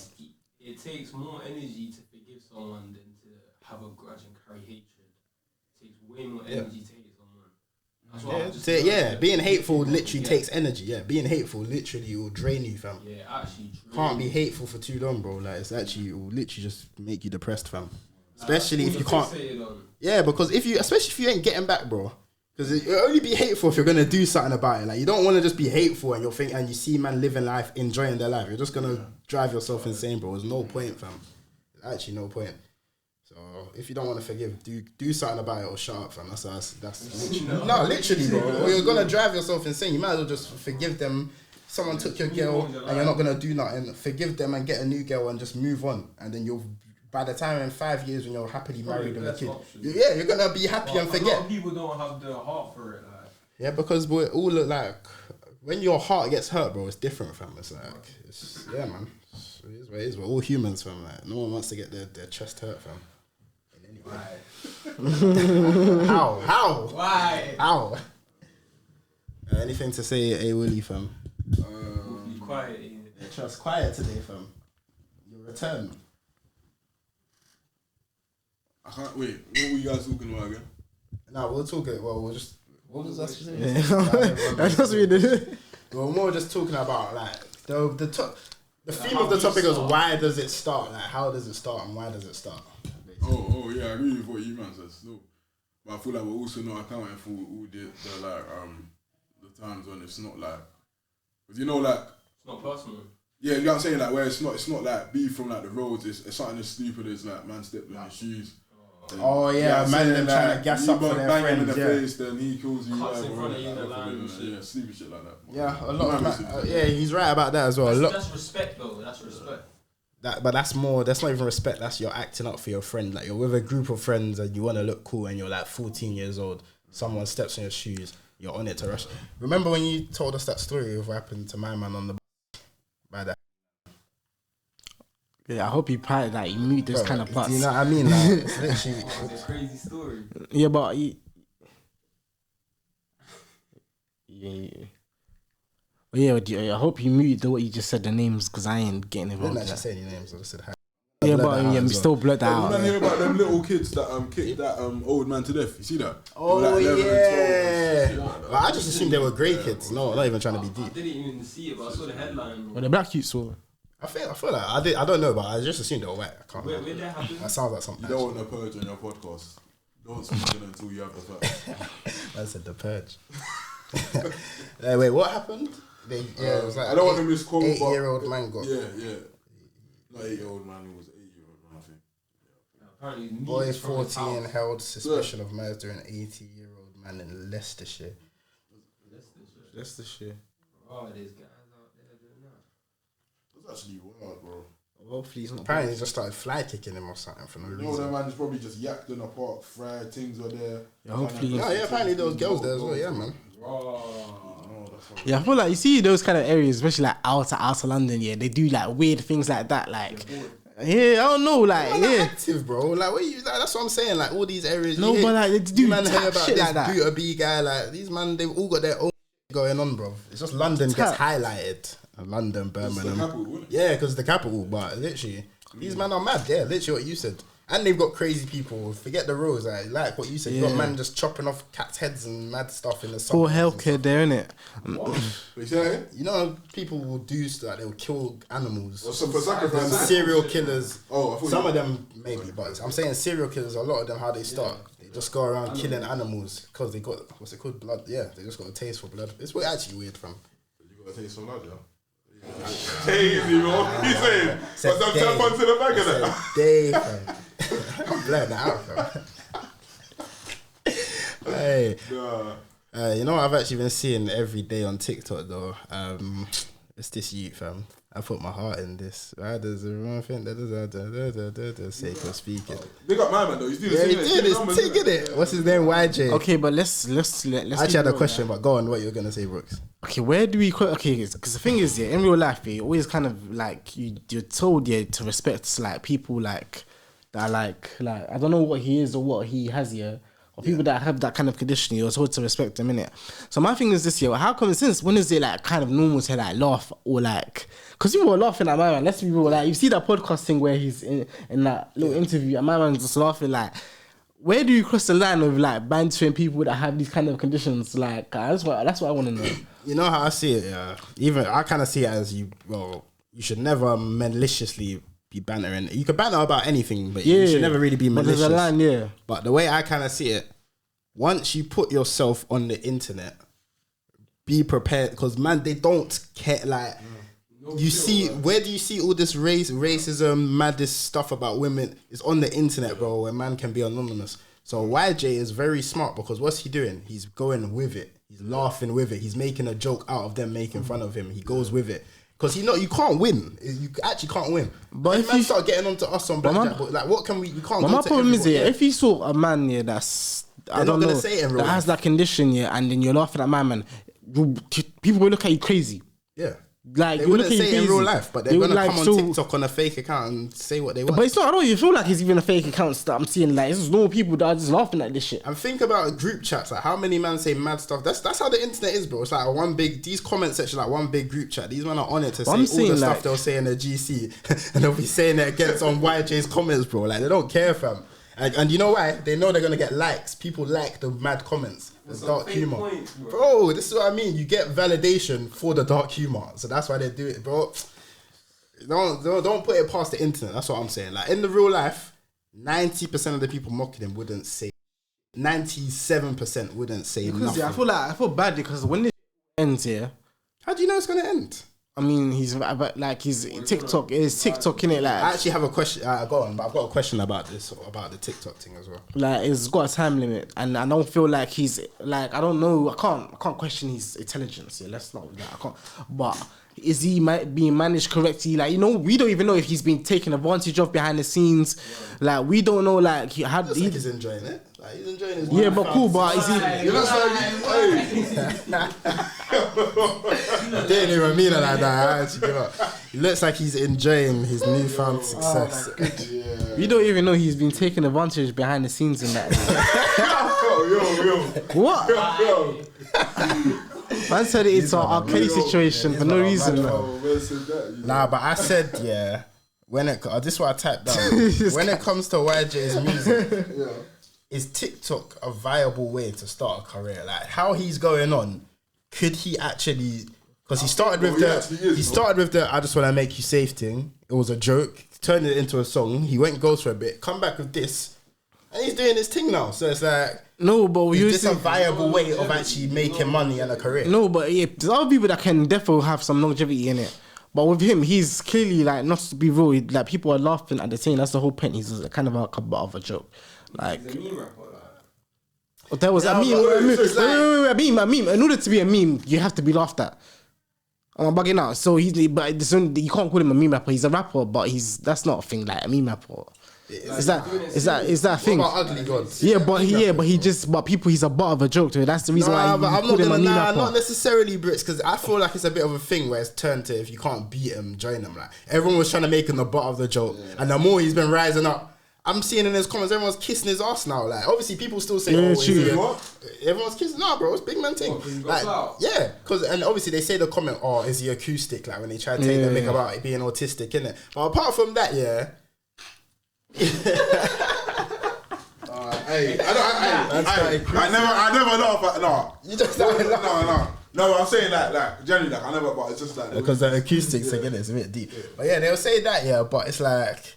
It takes more energy to forgive someone than to have a grudge and carry hatred. It takes way more energy to hate someone. That's what I've just being hateful literally takes energy. Yeah, being hateful literally will drain you, fam. Yeah, actually. Can't be hateful for too long, bro. Like, it will literally just make you depressed, fam. Especially if you can't. Yeah, because especially if you ain't getting back, bro. Because it'll only be hateful if you're gonna do something about it. Like, you don't want to just be hateful and and you see man living life, enjoying their life. You're just gonna drive yourself insane, bro. There's no point, fam. There's actually no point. So if you don't want to forgive, do something about it or shut up, fam. That's literally, no, literally, bro. Or you're gonna drive yourself insane. You might as well just forgive them. Someone took your girl and you're not gonna do nothing. Forgive them and get a new girl and just move on. And then by the time in 5 years when you're happily married with a kid, you're gonna be happy and forget. A lot of people don't have the heart for it. Like. Yeah, because we all look like when your heart gets hurt, bro. It's different, fam. It's like yeah, man. It is what it is. We're all humans, fam. Like, no one wants to get their chest hurt, fam. Anyway. How? Why? How? Anything to say, A Willie, fam? Be quiet. Yeah, just quiet today, fam. Your return. I can't wait. What were you guys talking about again? Nah, we'll talk it. Well, we'll just. What was that? That's what we did. We're more just talking about like the theme of the topic is why does it start? Like, how does it start and why does it start? Oh yeah, I agree with what you man says. No, but I feel like we're also not accounting for all the the times when it's not like, because you know, like, it's not personal. Yeah, you know what I'm saying, like, where it's not like beef from like the roads. It's something as stupid as like man stepped on his shoes. Oh yeah, man, them trying to gas up for their friends. In the face, then he kills you. Cuts in front of you in the line. Yeah, stupid shit like that. Yeah, a lot of yeah, he's right about that as well. That's respect though. That's respect. But that's not even respect. That's you're acting up for your friend. Like, you're with a group of friends and you want to look cool and you're like 14 years old. Someone steps on your shoes. You're on it to rush. Remember when you told us that story of what happened to my man on the by that? Yeah, I hope you probably like you mute this kind of parts. You know what I mean? Like, it's literally, It's a crazy story. Yeah, but yeah, I hope you mute what you just said the names because I ain't getting I involved. didn't actually say any names. I just said hi. Yeah, but we still blurred that out. You hear about them little kids that kicked that old man to death? You see that? Oh like 11 yeah. and 12. Like, I just assumed they were grey kids. No, not even trying to be I deep. didn't even see it, but I saw the headline. Well, the black youths saw. I feel like I don't know, but I just assumed they were white. I can't. Where that happened? That sounds like something. You don't want the purge on your podcast. Don't speak to them until you have the facts. I said the purge. Wait, what happened? It was like I don't want to misquote, but 8-year-old man got. Yeah. Not 8-year-old man, it was 8-year-old man, I think. Apparently, Boy 14 held suspicion of murdering 80-year-old man in Leicestershire. Leicestershire. Oh, there's guys out there doing that. That's actually wild, bro. Hopefully he's not. Apparently he just started fly kicking him or something for no You know reason. that man's probably just yacked in a park, fried, things were there. Yeah, hopefully. Yeah, apparently there was girls there as well, yeah, man. Yeah, I feel like you see those kind of areas, especially like outer London. Yeah, they do like weird things like that. Like, yeah, I don't know, like, yeah, active, bro. Like, what you like? That's what I'm saying. Like, all these areas. No, but like they do man hear tap about shit this like that. Booter B guy. Like, these man, they've all got their own going on, bro. It's just London gets highlighted. London, Birmingham. Capital, yeah, because the capital. But literally, these men are mad. Yeah, literally what you said. And they've got crazy people. Forget the rules. Like what you said. You got man just chopping off cats' heads and mad stuff in the sun. Poor healthcare there, innit? You know, people will do stuff. Like, they'll kill animals. So for sacrifice, serial killers. Oh, some of them maybe, but I'm saying serial killers. A lot of them, how they start, they just go around killing animals because they got what's it called, blood. Yeah, they just got a taste for blood. It's actually weird, fam. You got a taste for blood, yeah. Crazy, bro. What are you saying? What's some tampons in the bag of that? Day, fam. I'm blurring that out, fam. Hey, you know what I've actually been seeing every day on TikTok though. It's this youth, fam. I put my heart in this. Right? There's a wrong thing. Sake of speaking. Big up my man though. He's doing Yeah, he this. did. It's taking it. What's his name? YJ. Okay, but let's. I actually had a question, but go on. What you were gonna say, Brooks? Okay, where do we? Okay, because the thing is, yeah, in real life, you always kind of like you're told, yeah, to respect like people like that, like I don't know what he is or what he has, yeah. Or people that have that kind of condition, you're told to respect them, innit? So my thing is this year, how come when is it like kind of normal to like laugh or like, because people were laughing at my man, let's be real, like you see that podcast thing where he's in that little interview and my man's just laughing, like, where do you cross the line of like bantering people that have these kind of conditions? Like, that's what I want to know. You know how I see it, yeah? Even I kind of see it as you should never maliciously be bantering. You can banter about anything, but you should never really be malicious. But there's a line, yeah. But the way I kind of see it, once you put yourself on the internet, be prepared, because man, they don't care. Like, you see, where do you see all this racism, mad this stuff about women? It's on the internet, bro, where man can be anonymous. So YJ is very smart because what's he doing? He's going with it. He's laughing with it. He's making a joke out of them making fun of him. He goes with it. Because you can't win. You actually can't win. But if you start getting onto us on Blackjack, but like, what can we? You can't. But go my to problem is, everyone, if you saw a man, yeah, that's I don't know, say it in real that life. has that condition, yeah, and then you're laughing at my man, people will look at you crazy. Yeah. Like, They you wouldn't look at say you it in crazy. real life, but they're They gonna would, like, come on so- TikTok on a fake account and say what they want. But it's not. I don't even feel like it's even a fake account that I'm seeing. Like, it's just normal people that are just laughing at this shit. And think about group chats, like how many men say mad stuff. That's how the internet is, bro. It's like these comment section, like one big group chat. These men are on it to say all the saying, stuff like- they'll say in the GC, and they'll be saying it against on YJ's comments, bro. Like they don't care, fam. And you know why? They know they're gonna get likes. People like the mad comments, the dark humor. Points, bro, this is what I mean. You get validation for the dark humor, so that's why they do it, bro. Don't put it past the internet. That's what I'm saying. Like in the real life, 90% of the people mocking him wouldn't say. 97% wouldn't say nothing. I feel bad because when this ends here, How do you know it's gonna end? I mean, he's TikTok innit? Like, I actually have a question. Go on, but I've got a question about the TikTok thing as well. like it's got a time limit, and I don't feel like he's like, I don't know, I can't question his intelligence. Yeah, let's not. Like, I can't. But is he being managed correctly? Like, you know, we don't even know if he's been taken advantage of behind the scenes. Like, we don't know. Like, He's enjoying it. Like, he's enjoying his. yeah, but cool. But is he? You know, Didn't even mean it like that. I actually give up. He looks like he's enjoying his newfound success. We don't even know he's been taken advantage behind the scenes in that. yo. What? Man said it's an R. Kelly situation for no reason. Nah, but I said this is what I typed down. When it comes to YJ's music, is TikTok a viable way to start a career? Like how he's going on, could he actually? Because he started with the I just want to make you safe thing. It was a joke. Turned it into a song. He went ghost for a bit. Come back with this, and he's doing his thing now. So it's like. No, but is this a viable way of actually making money and a career? No, but yeah, there's other people that can definitely have some longevity in it. But with him, he's clearly like, not to be real, like people are laughing at the thing. That's the whole point. He's kind of a butt of a joke. Like, there was a meme. A meme. In order to be a meme, you have to be laughed at. I'm bugging out. So you can't call him a meme rapper. He's a rapper, but that's not a thing like a meme rapper. Is that a thing? What about Ugly Gods? Yeah, but he's a butt of a joke to it. That's the reason why but I'm call him a meme rapper. not necessarily Brits, because I feel like it's a bit of a thing where it's turned to if you can't beat him, join him. Like everyone was trying to make him the butt of the joke, and the more he's been rising up, I'm seeing in his comments everyone's kissing his ass now. Like obviously people still say, everyone's kissing. Nah, bro, it's big man thing. And obviously they say the comment, is he acoustic? Like when they try to take the mick about it being autistic, innit? But apart from that, I never laugh at no. You just no. I'm saying like generally like I never, but it's just like because the acoustics again is a bit deep. But yeah, they'll say that but it's like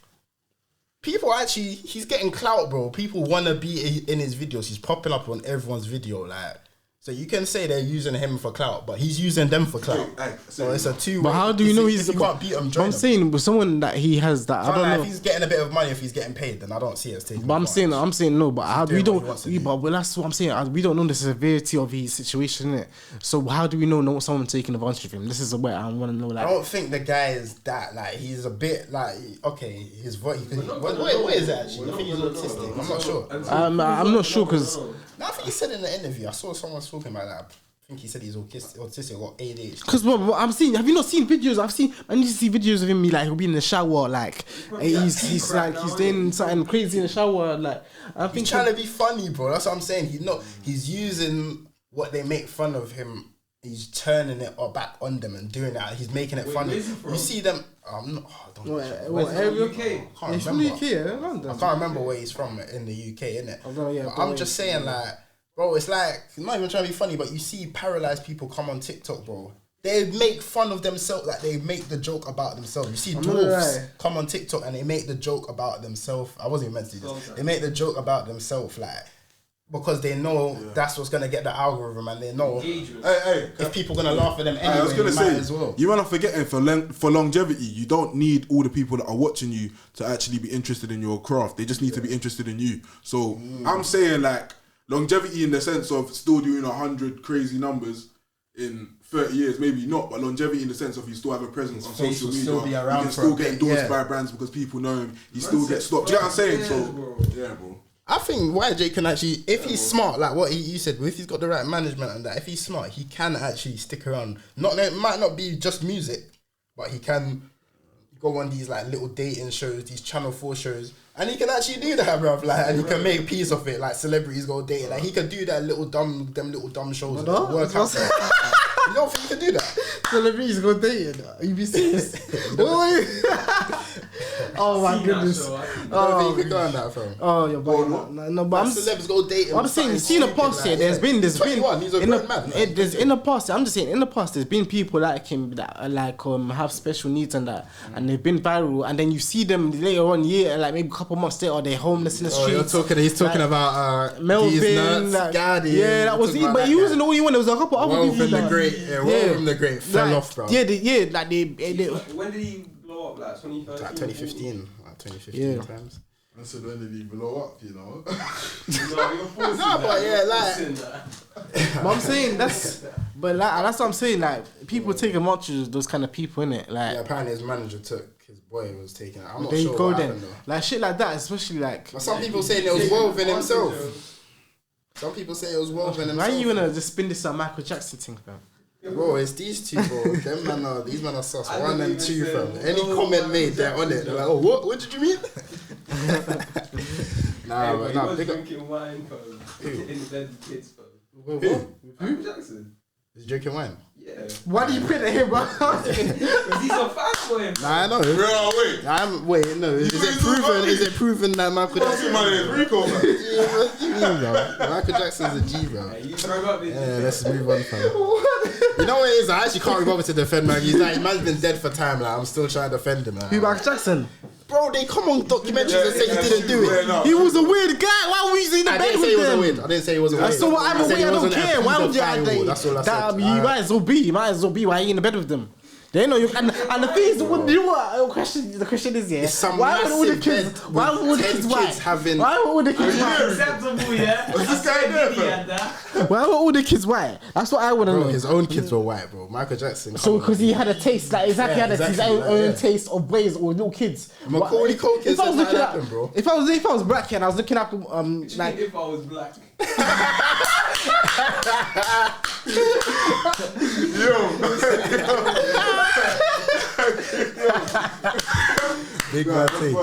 people actually he's getting clout, bro. People want to be in his videos. He's popping up on everyone's video. Like So you can say they're using him for clout, but he's using them for clout. So it's a two. But how do you know he's? You can't beat him. But I'm saying with someone that he has that I don't know. If he's getting a bit of money, if he's getting paid, then I don't see it as taking. But I'm saying no. But how we don't. But that's what I'm saying. We don't know the severity of his situation, innit? So how do we know someone taking advantage of him? This is where I want to know. Like, I don't think the guy is that. Like, he's a bit like okay, his voice. What is that actually? I think he's autistic. I'm not sure. I'm not sure because. I think he said in the interview. I saw someone talking about that. I think he said he's autistic or ADHD. Because what I'm seeing, have you not seen videos? I need to see videos of him. He'll be in the shower, like he's doing something crazy in the shower. Like I think he's trying to be funny, bro. That's what I'm saying. He's using what they make fun of him. He's turning it back on them and doing that. He's making it funny. You see them. I'm not. I don't know. UK. He's from the UK, London. I can't remember where he's from in the UK, innit? I'm just saying, like, bro, it's like, I'm not even trying to be funny, but you see paralyzed people come on TikTok, bro. They make fun of themselves, like they make the joke about themselves. You see dwarfs come on TikTok and they make the joke about themselves. I wasn't even meant to do this. They make the joke about themselves, like, because they know that's what's gonna get the algorithm, and they know if people gonna laugh at them anyway. I was gonna say as well. You man are forgetting for longevity, you don't need all the people that are watching you to actually be interested in your craft. They just need to be interested in you. So I'm saying like longevity in the sense of still doing 100 crazy numbers in 30 years, maybe not, but longevity in the sense of you still have a presence on social media. Still be around, you can still get endorsed by brands because people know him. You still get stopped. Do you know what I'm saying? So yeah, bro. I think YJ can actually, if he's smart, like what you said, if he's got the right management and that, if he's smart, he can actually stick around. It might not be just music, but he can go on these like little dating shows, these Channel 4 shows, and he can actually do that, bruv. Like, and he can make peace of it. Like celebrities go dating, like he can do that little dumb shows. Work out. You don't think he can do that? Celebrities go dating. You be serious? Oh my goodness! Oh, you could go on that, fam. Oh, you're boy. No, but celebs go dating. I'm saying, see in the past here, there's been he's a grown man. In the past, I'm just saying, in the past, there's been people like him that like have special needs and that, and they've been viral, and then you see them later on, like maybe a couple months later, or they're homeless in the streets. He's talking about Melvin, Gaddy. Yeah, that was he, but he wasn't the only one. There was a couple other people. Wolf the Great fell off, bro. Yeah, like they. When did he blow up? Like 2013? Like 2015. 2015 times. I said, when did he blow up, you know? But yeah, like. But I'm saying that's what I'm saying. Like people take advantage of those kind of people, innit? Like apparently his manager took his boy was taken. I'm not there sure you go what then. happened though. Like shit like that, especially like. But some people saying it was woven himself. Some people say it was woven himself. Why are you gonna just spin this on Michael Jackson thing, fam? Bro, it's these two, bro. These men are sus. 1 and 2, fam. Any comment made, they're on it. They're like, oh, what did you mean? He was drinking wine, fam. In the bed with kids, fam. Who? Michael Jackson. He's drinking wine. Yeah. Why do you put it here, bro? Because he's a fan for him. Nah, I know. No. Is it proven that Michael Jackson? Michael Jackson's a G, bro. Let's move on, fam. You know what it is? I actually can't be bothered to defend man. He's like, man's been dead for time. Like, I'm still trying to defend him. Who, Michael Jackson? Bro, they come on documentaries and say he didn't do it. He was a weird guy. Why were you in the bed with them? I didn't say he was a weird. So what? I don't care. Why would you add that? That's all I said. You might as well be. Why are you in the bed with them? They know you. And the thing is, you know what? The question is, yeah. Why would all the kids? Why would all the kids white? Why would all the kids white? Acceptable, yeah. What's this guy doing? Why were all the kids white? That's what I want to know. His own kids were white, bro. Michael Jackson. So because he had a taste, like exactly had his own taste of boys or little kids. Macaulay Culkin said that happened, bro. If I was black and I was looking at like if I was black. Big man thing.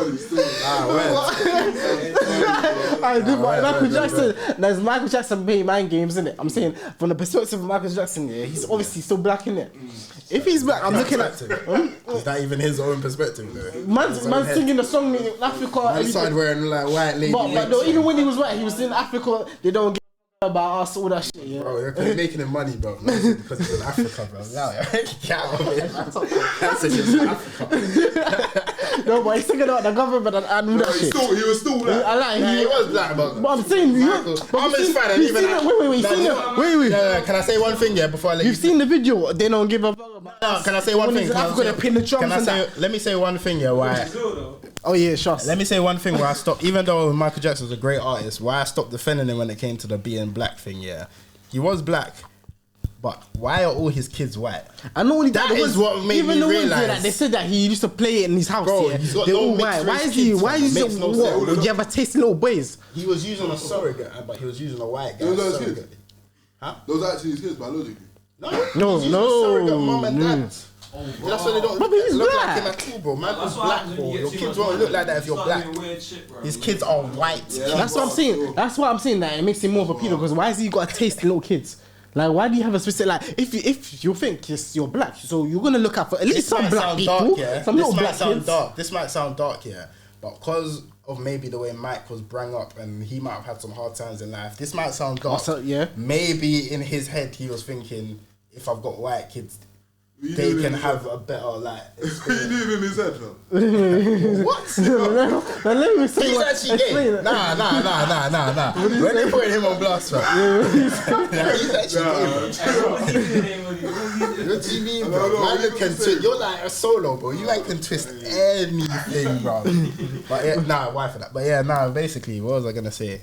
Michael Jackson. There's Michael Jackson playing mind games, isn't it? I'm saying from the perspective of Michael Jackson, yeah, he's obviously still black, isn't it? If he's black, I'm looking at. Is that even his own perspective though? Man's singing a song in Africa. Man started wearing like white lady. But no, even when he was white, he was in Africa. They don't get about us, all that shit. Yeah. Bro, you're making him money, bro. Because it's in Africa, bro. Now, get out of here. That's in Africa. No, but he's thinking about the government and all that shit. He was still black. I like Yeah, he was black, but I'm saying, I'm his fan. And even wait. Can I say one thing, yeah, before I let you? You've seen the video. They don't give a fuck about. No, can I say one thing? I'm gonna pin the drums and that. Let me say one thing, yeah. Why? Oh yeah, sure. Let me say one thing where I stopped. Even though Michael Jackson was a great artist, why I stopped defending him when it came to the being black thing. Yeah, he was black. But why are all his kids white? I know only that is what made me realize. Like, they said that he used to play it in his house. Bro, yeah, he's got they're no all mixed white. race Why is he? kids, Why is makes he? no What? sense. You ever taste little boys? He was using a surrogate, but he was using a white guy. Those are his kids. surrogate. Huh? Those are actually his kids, biologically. No, No, he's using no, surrogate mum and dad. Oh, That's why they don't But he's look black. like him at all, bro. Man was That's what black, happens bro. when you Your get too kids much won't look like that if you're Start black. doing weird shit, bro. His kids are white. Yeah, That's what I'm saying. That's what I'm saying. That it makes him more of a pedo. Because why has he got a taste in little kids? Like, why do you have a specific, like, if you think you're black, so you're gonna look out for at least some black people, dark, yeah. some little black kids. This might sound dark, yeah, but because of maybe the way Mike was brought up and he might have had some hard times in life, this might sound dark. Also, yeah. Maybe in his head he was thinking, if I've got white kids, they can have a better like. He knew him in his head, fam. What? Now let me say He's what. actually Explain gay. it. Nah. When they putting him on blast, fam. He's actually gay, bro. What do you mean, bro? Man can twist. You're like a solo, bro. You like can twist anything, bro. But yeah, why for that? But yeah, basically, what was I gonna say?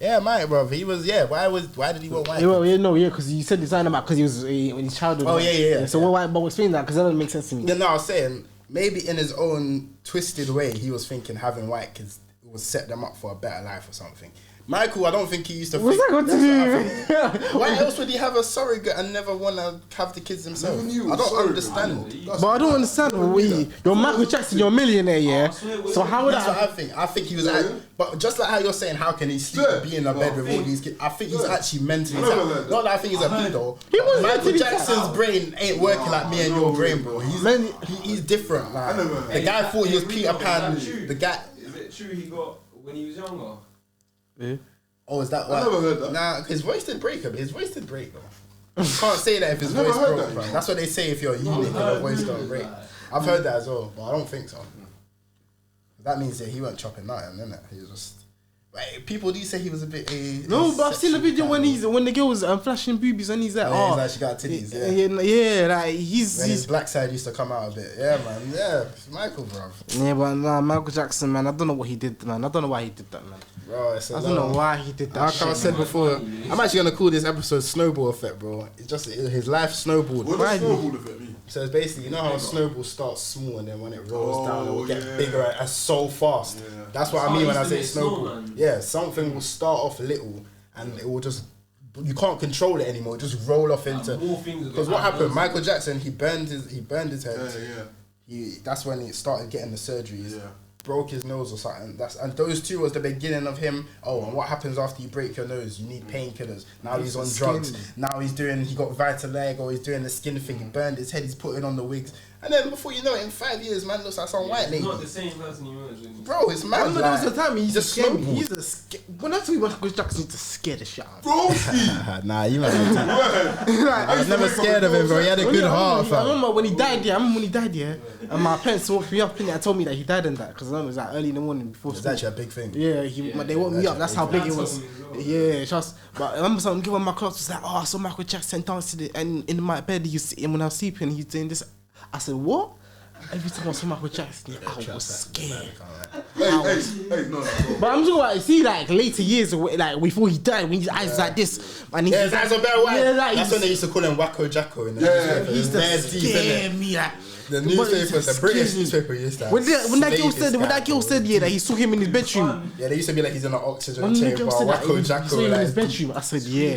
Yeah, Mike, bro. He was, why did he want white? Because you said design about because he was when his childhood. Oh, yeah. So why? But explain that because that doesn't make sense to me. Yeah, no, I was saying maybe in his own twisted way, he was thinking having white kids would set them up for a better life or something. Michael, I don't think he used to What's think. that got to do? Why else would he have a surrogate and never want to have the kids himself? I don't understand. But I don't understand. You're Michael Jackson, you're a millionaire, yeah. So how would That's I? what I think. I think he was, but just like how you're saying, how can he sleep and be in a bed with all these kids? I think he's actually mentally. Not that I think he's a pedo. was Michael mentally Jackson's brain ain't working like me and your brain, bro. He's different. Like, the guy thought he was Peter Pan. The guy. Is it true he got when he was younger? Yeah. Oh, is that I why? never heard that. Nah, his voice did break him. His voice did break though. You can't say that if his voice heard broke, that. bro. That's what they say if you're unique and your voice don't break. I've heard that as well, but I don't think so. That means that he weren't chopping nothing, innit? He was just. Like, people do say he was a bit. No, but I've seen the video when the girl's flashing boobies and he's like, Oh, he's actually got titties, yeah, like he's When his black side used to come out a bit. Yeah, man. Yeah, it's Michael, bro. yeah, but nah, Michael Jackson, man, I don't know what he did, man. I don't know why he did that, man. Bro, it's I don't know why he did that. Like I said before, I'm actually gonna call this episode Snowball Effect, bro. It's just his life snowballed. What does snowball effect mean? So it's basically, you know how a snowball starts small and then when it rolls down, it will get yeah. bigger and so fast. Yeah. That's what That's I mean how when it I used to say make snowball. snow, man. Yeah, something will start off little and it will just, you can't control it anymore. Just roll off into. More things. Because what happened? Michael Jackson, he burned his head. Yeah. That's when he started getting the surgeries. Yeah. Broke his nose or something. And those two was the beginning of him. Oh, and what happens after you break your nose? You need painkillers. Now he's on drugs. Now he got vitiligo. He's doing the skin thing. He burned his head. He's putting on the wigs. And then before you know it, in 5 years, man looks like some white lady. He's not the same person he was. Bro, it's I mad. remember there was a time he used to just scare me. snowballed. He used to when I tell you Michael Jackson used to scare the shit out of me. Broski! Nah, you might not. I was never scared of him, bro. He had a good heart, I fam. remember when he died, and my parents woke me up and told me that he died in that because it was like early in the morning before It's school. actually a big thing. Yeah, they woke me up. That's how big it was. Yeah, just. But I remember something. When my class was like, "Oh, I saw Michael Jackson dancing and in my bed. You see him when I was sleeping. He's doing this." I said, "What?" Every time I saw Michael Jackson, I was scared. Hey, no. But I'm talking about, see, like later years, like before he died, when his eyes was like this, and Yeah, his eyes are bare white. Yeah, like, That's when they used to call him Wacko Jacko. In the Yeah, he used to Bare deep, scare innit? me, like. The But it newspaper, used to the British scare me. newspaper used to When that girl slay said, this guy, yeah, that he saw him in his bedroom. Yeah, they used to be like he's in an oxygen When the chamber, girl said that, Wacko he Jacko. saw him in his Like, bedroom. I said, yeah.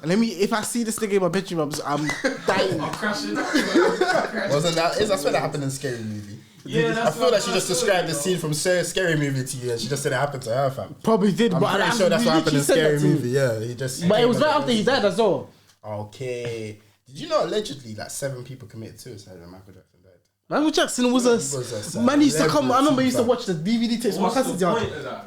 And if I see this nigga in my bedroom, I'm dying. I'm crashing. wasn't that? That's what happened in Scary Movie. Yeah, I feel like she just described the scene from Scary Movie to you, and she just said it happened to her, fam. Probably did, I'm but pretty sure that's what happened in literally said Scary that to me. Movie. Yeah, he just. But it was right after he died as well. Okay. Did you know allegedly like 7 people committed suicide when Michael Jackson died? Michael Jackson was a man. He used to come. I remember he used to watch the DVD tapes. My cousins,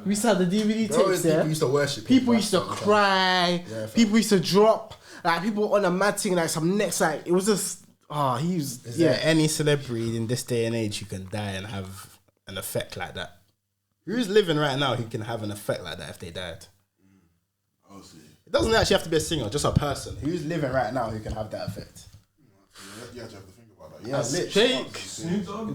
we used to have the DVD tapes. Yeah, people used to worship. People used to cry. People used to drop. Like people on a mad thing, like some next, like it was just. Is there any celebrity in this day and age who can die and have an effect like that? Who's living right now who can have an effect like that if they died? I'll see. It doesn't actually have to be a singer, just a person. Who's living right now who can have that effect? You have to think about that. Yeah,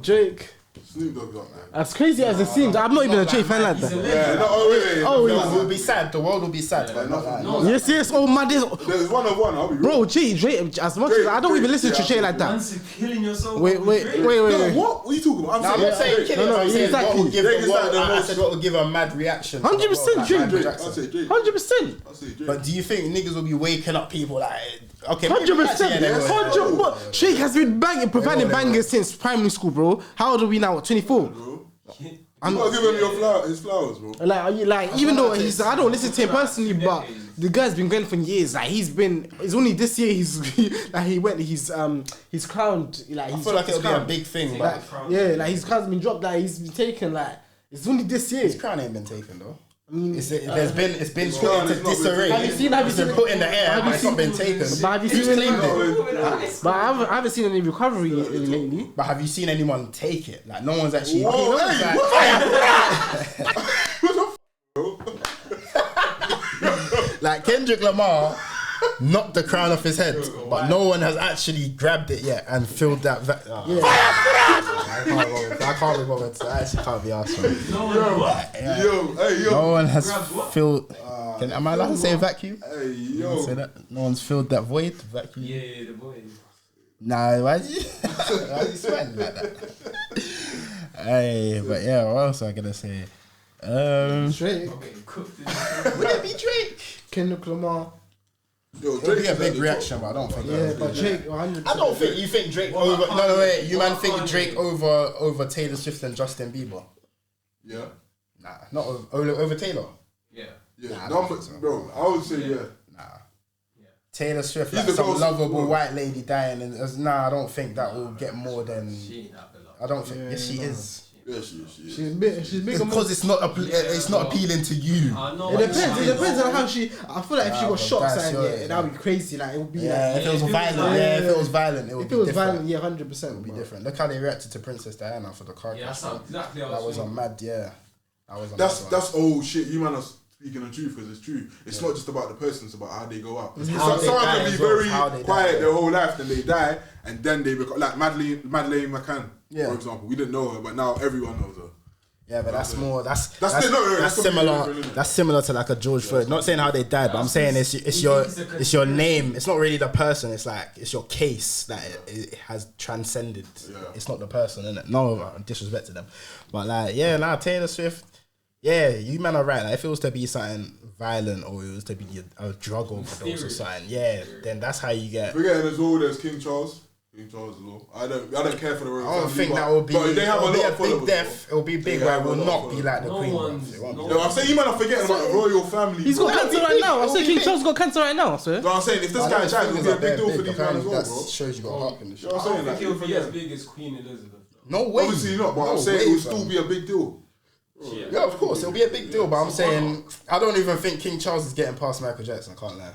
Drake. Snoop Dogg's up, man. As crazy as it seems, I'm not even a Drake fan like that. Yeah, no, the world will be sad. The world will be sad. But not like Yes. Oh man, there's one of one. I'll be bro, Drake. As much as I don't even listen to Drake like that. Killing yourself. Wait. What are you talking about? I'm not saying killing. I'm saying exactly. what will give the world. I said what will give a mad reaction. 100% Drake. I'll say Drake. 100%. I'll say Drake. But do you think niggas will be waking up people like? Okay, 100%. Drake has been providing bangers since primary school, bro. How old are we now? 24. I'm not giving him his flowers, bro. Like even though I don't listen to him personally, but the guy's been going for years. Like it's only this year he's crowned. Like I feel like it'll be a big thing, but his crown's been dropped. Like he's been taken. Like it's only this year. His crown ain't been taken though. I mean, it's been put into disarray. Have you seen it put in the air, but it's not been taken. But have you seen it? But I haven't seen any recovery lately. But have you seen anyone take it? Like no one's actually. Like Kendrick Lamar knocked the crown off his head, but no one has actually grabbed it yet and filled that. I can't be bothered. I actually can't be asked for it. No one has filled. Am I allowed to say vacuum? Hey, yo. Say that? No one's filled that void. Vacuum. Yeah, the void. Nah, why you sweating like that? Hey, but yeah, what else am I gonna say? Drake. Would it be Drake? Kendrick Lamar. Yo, It'll be a big reaction, but I don't think. Yeah, but Drake. 100%. I don't think you think Drake over. No, wait. You man think Drake over Taylor Swift and Justin Bieber? Yeah. Nah, not over Taylor. Yeah. Yeah. Nah, Bro, I would say yeah. Nah. Taylor Swift, He's like the some closest lovable one. white lady dying, and I don't think that will get more than. She ain't that beloved. I don't think. Yes, she is. Yeah, she is. She's big. Because it's not appealing to you. It depends on how she. I feel like if she got shot, that would be crazy. Like it would be. Yeah, if it was violent. Yeah, if it was violent, it would be different. Violent, yeah, 100%. It would be different. Look how they reacted to Princess Diana for the car crash. That's exactly That was a mad. Yeah. That's old shit. You man are speaking the truth because it's true. It's not just about the person; it's about how they go out. How they Someone die can be as well, very how they quiet die. their whole life, then they die, and then they become like Madeleine McCann, for example. We didn't know her, but now everyone knows her. Yeah, but that's more. That's similar. similar. That's similar to like a George Floyd. Not saying how they died, but I'm saying it's your name. It's not really the person. It's like it's your case that it has transcended. Yeah. It's not the person, innit? No disrespect to them, but like Taylor Swift. Yeah, you man are right. Like, if it was to be something violent or it was to be a drug overdose or something, then that's how you get. Forgetting as well, there's King Charles. As well. I don't care for the royal I don't family, think but, that will be. But they have a lot of big followers. death. It'll be big, but it will not be like the Queen. No, I'm saying you man are forgetting about the royal family. He's got cancer right now. I'm saying King Charles got cancer right now, sir. No, I'm saying if this guy dies, it'll be a big deal for these men as well, That bro. shows you got heart condition. You know what I'm saying? I don't think it'll be as big as Queen Elizabeth. No way. Obviously not, but I'm saying it will still be a big deal. Yeah, of course, it'll be a big deal, but I'm saying I don't even think King Charles is getting past Michael Jackson, I can't lie.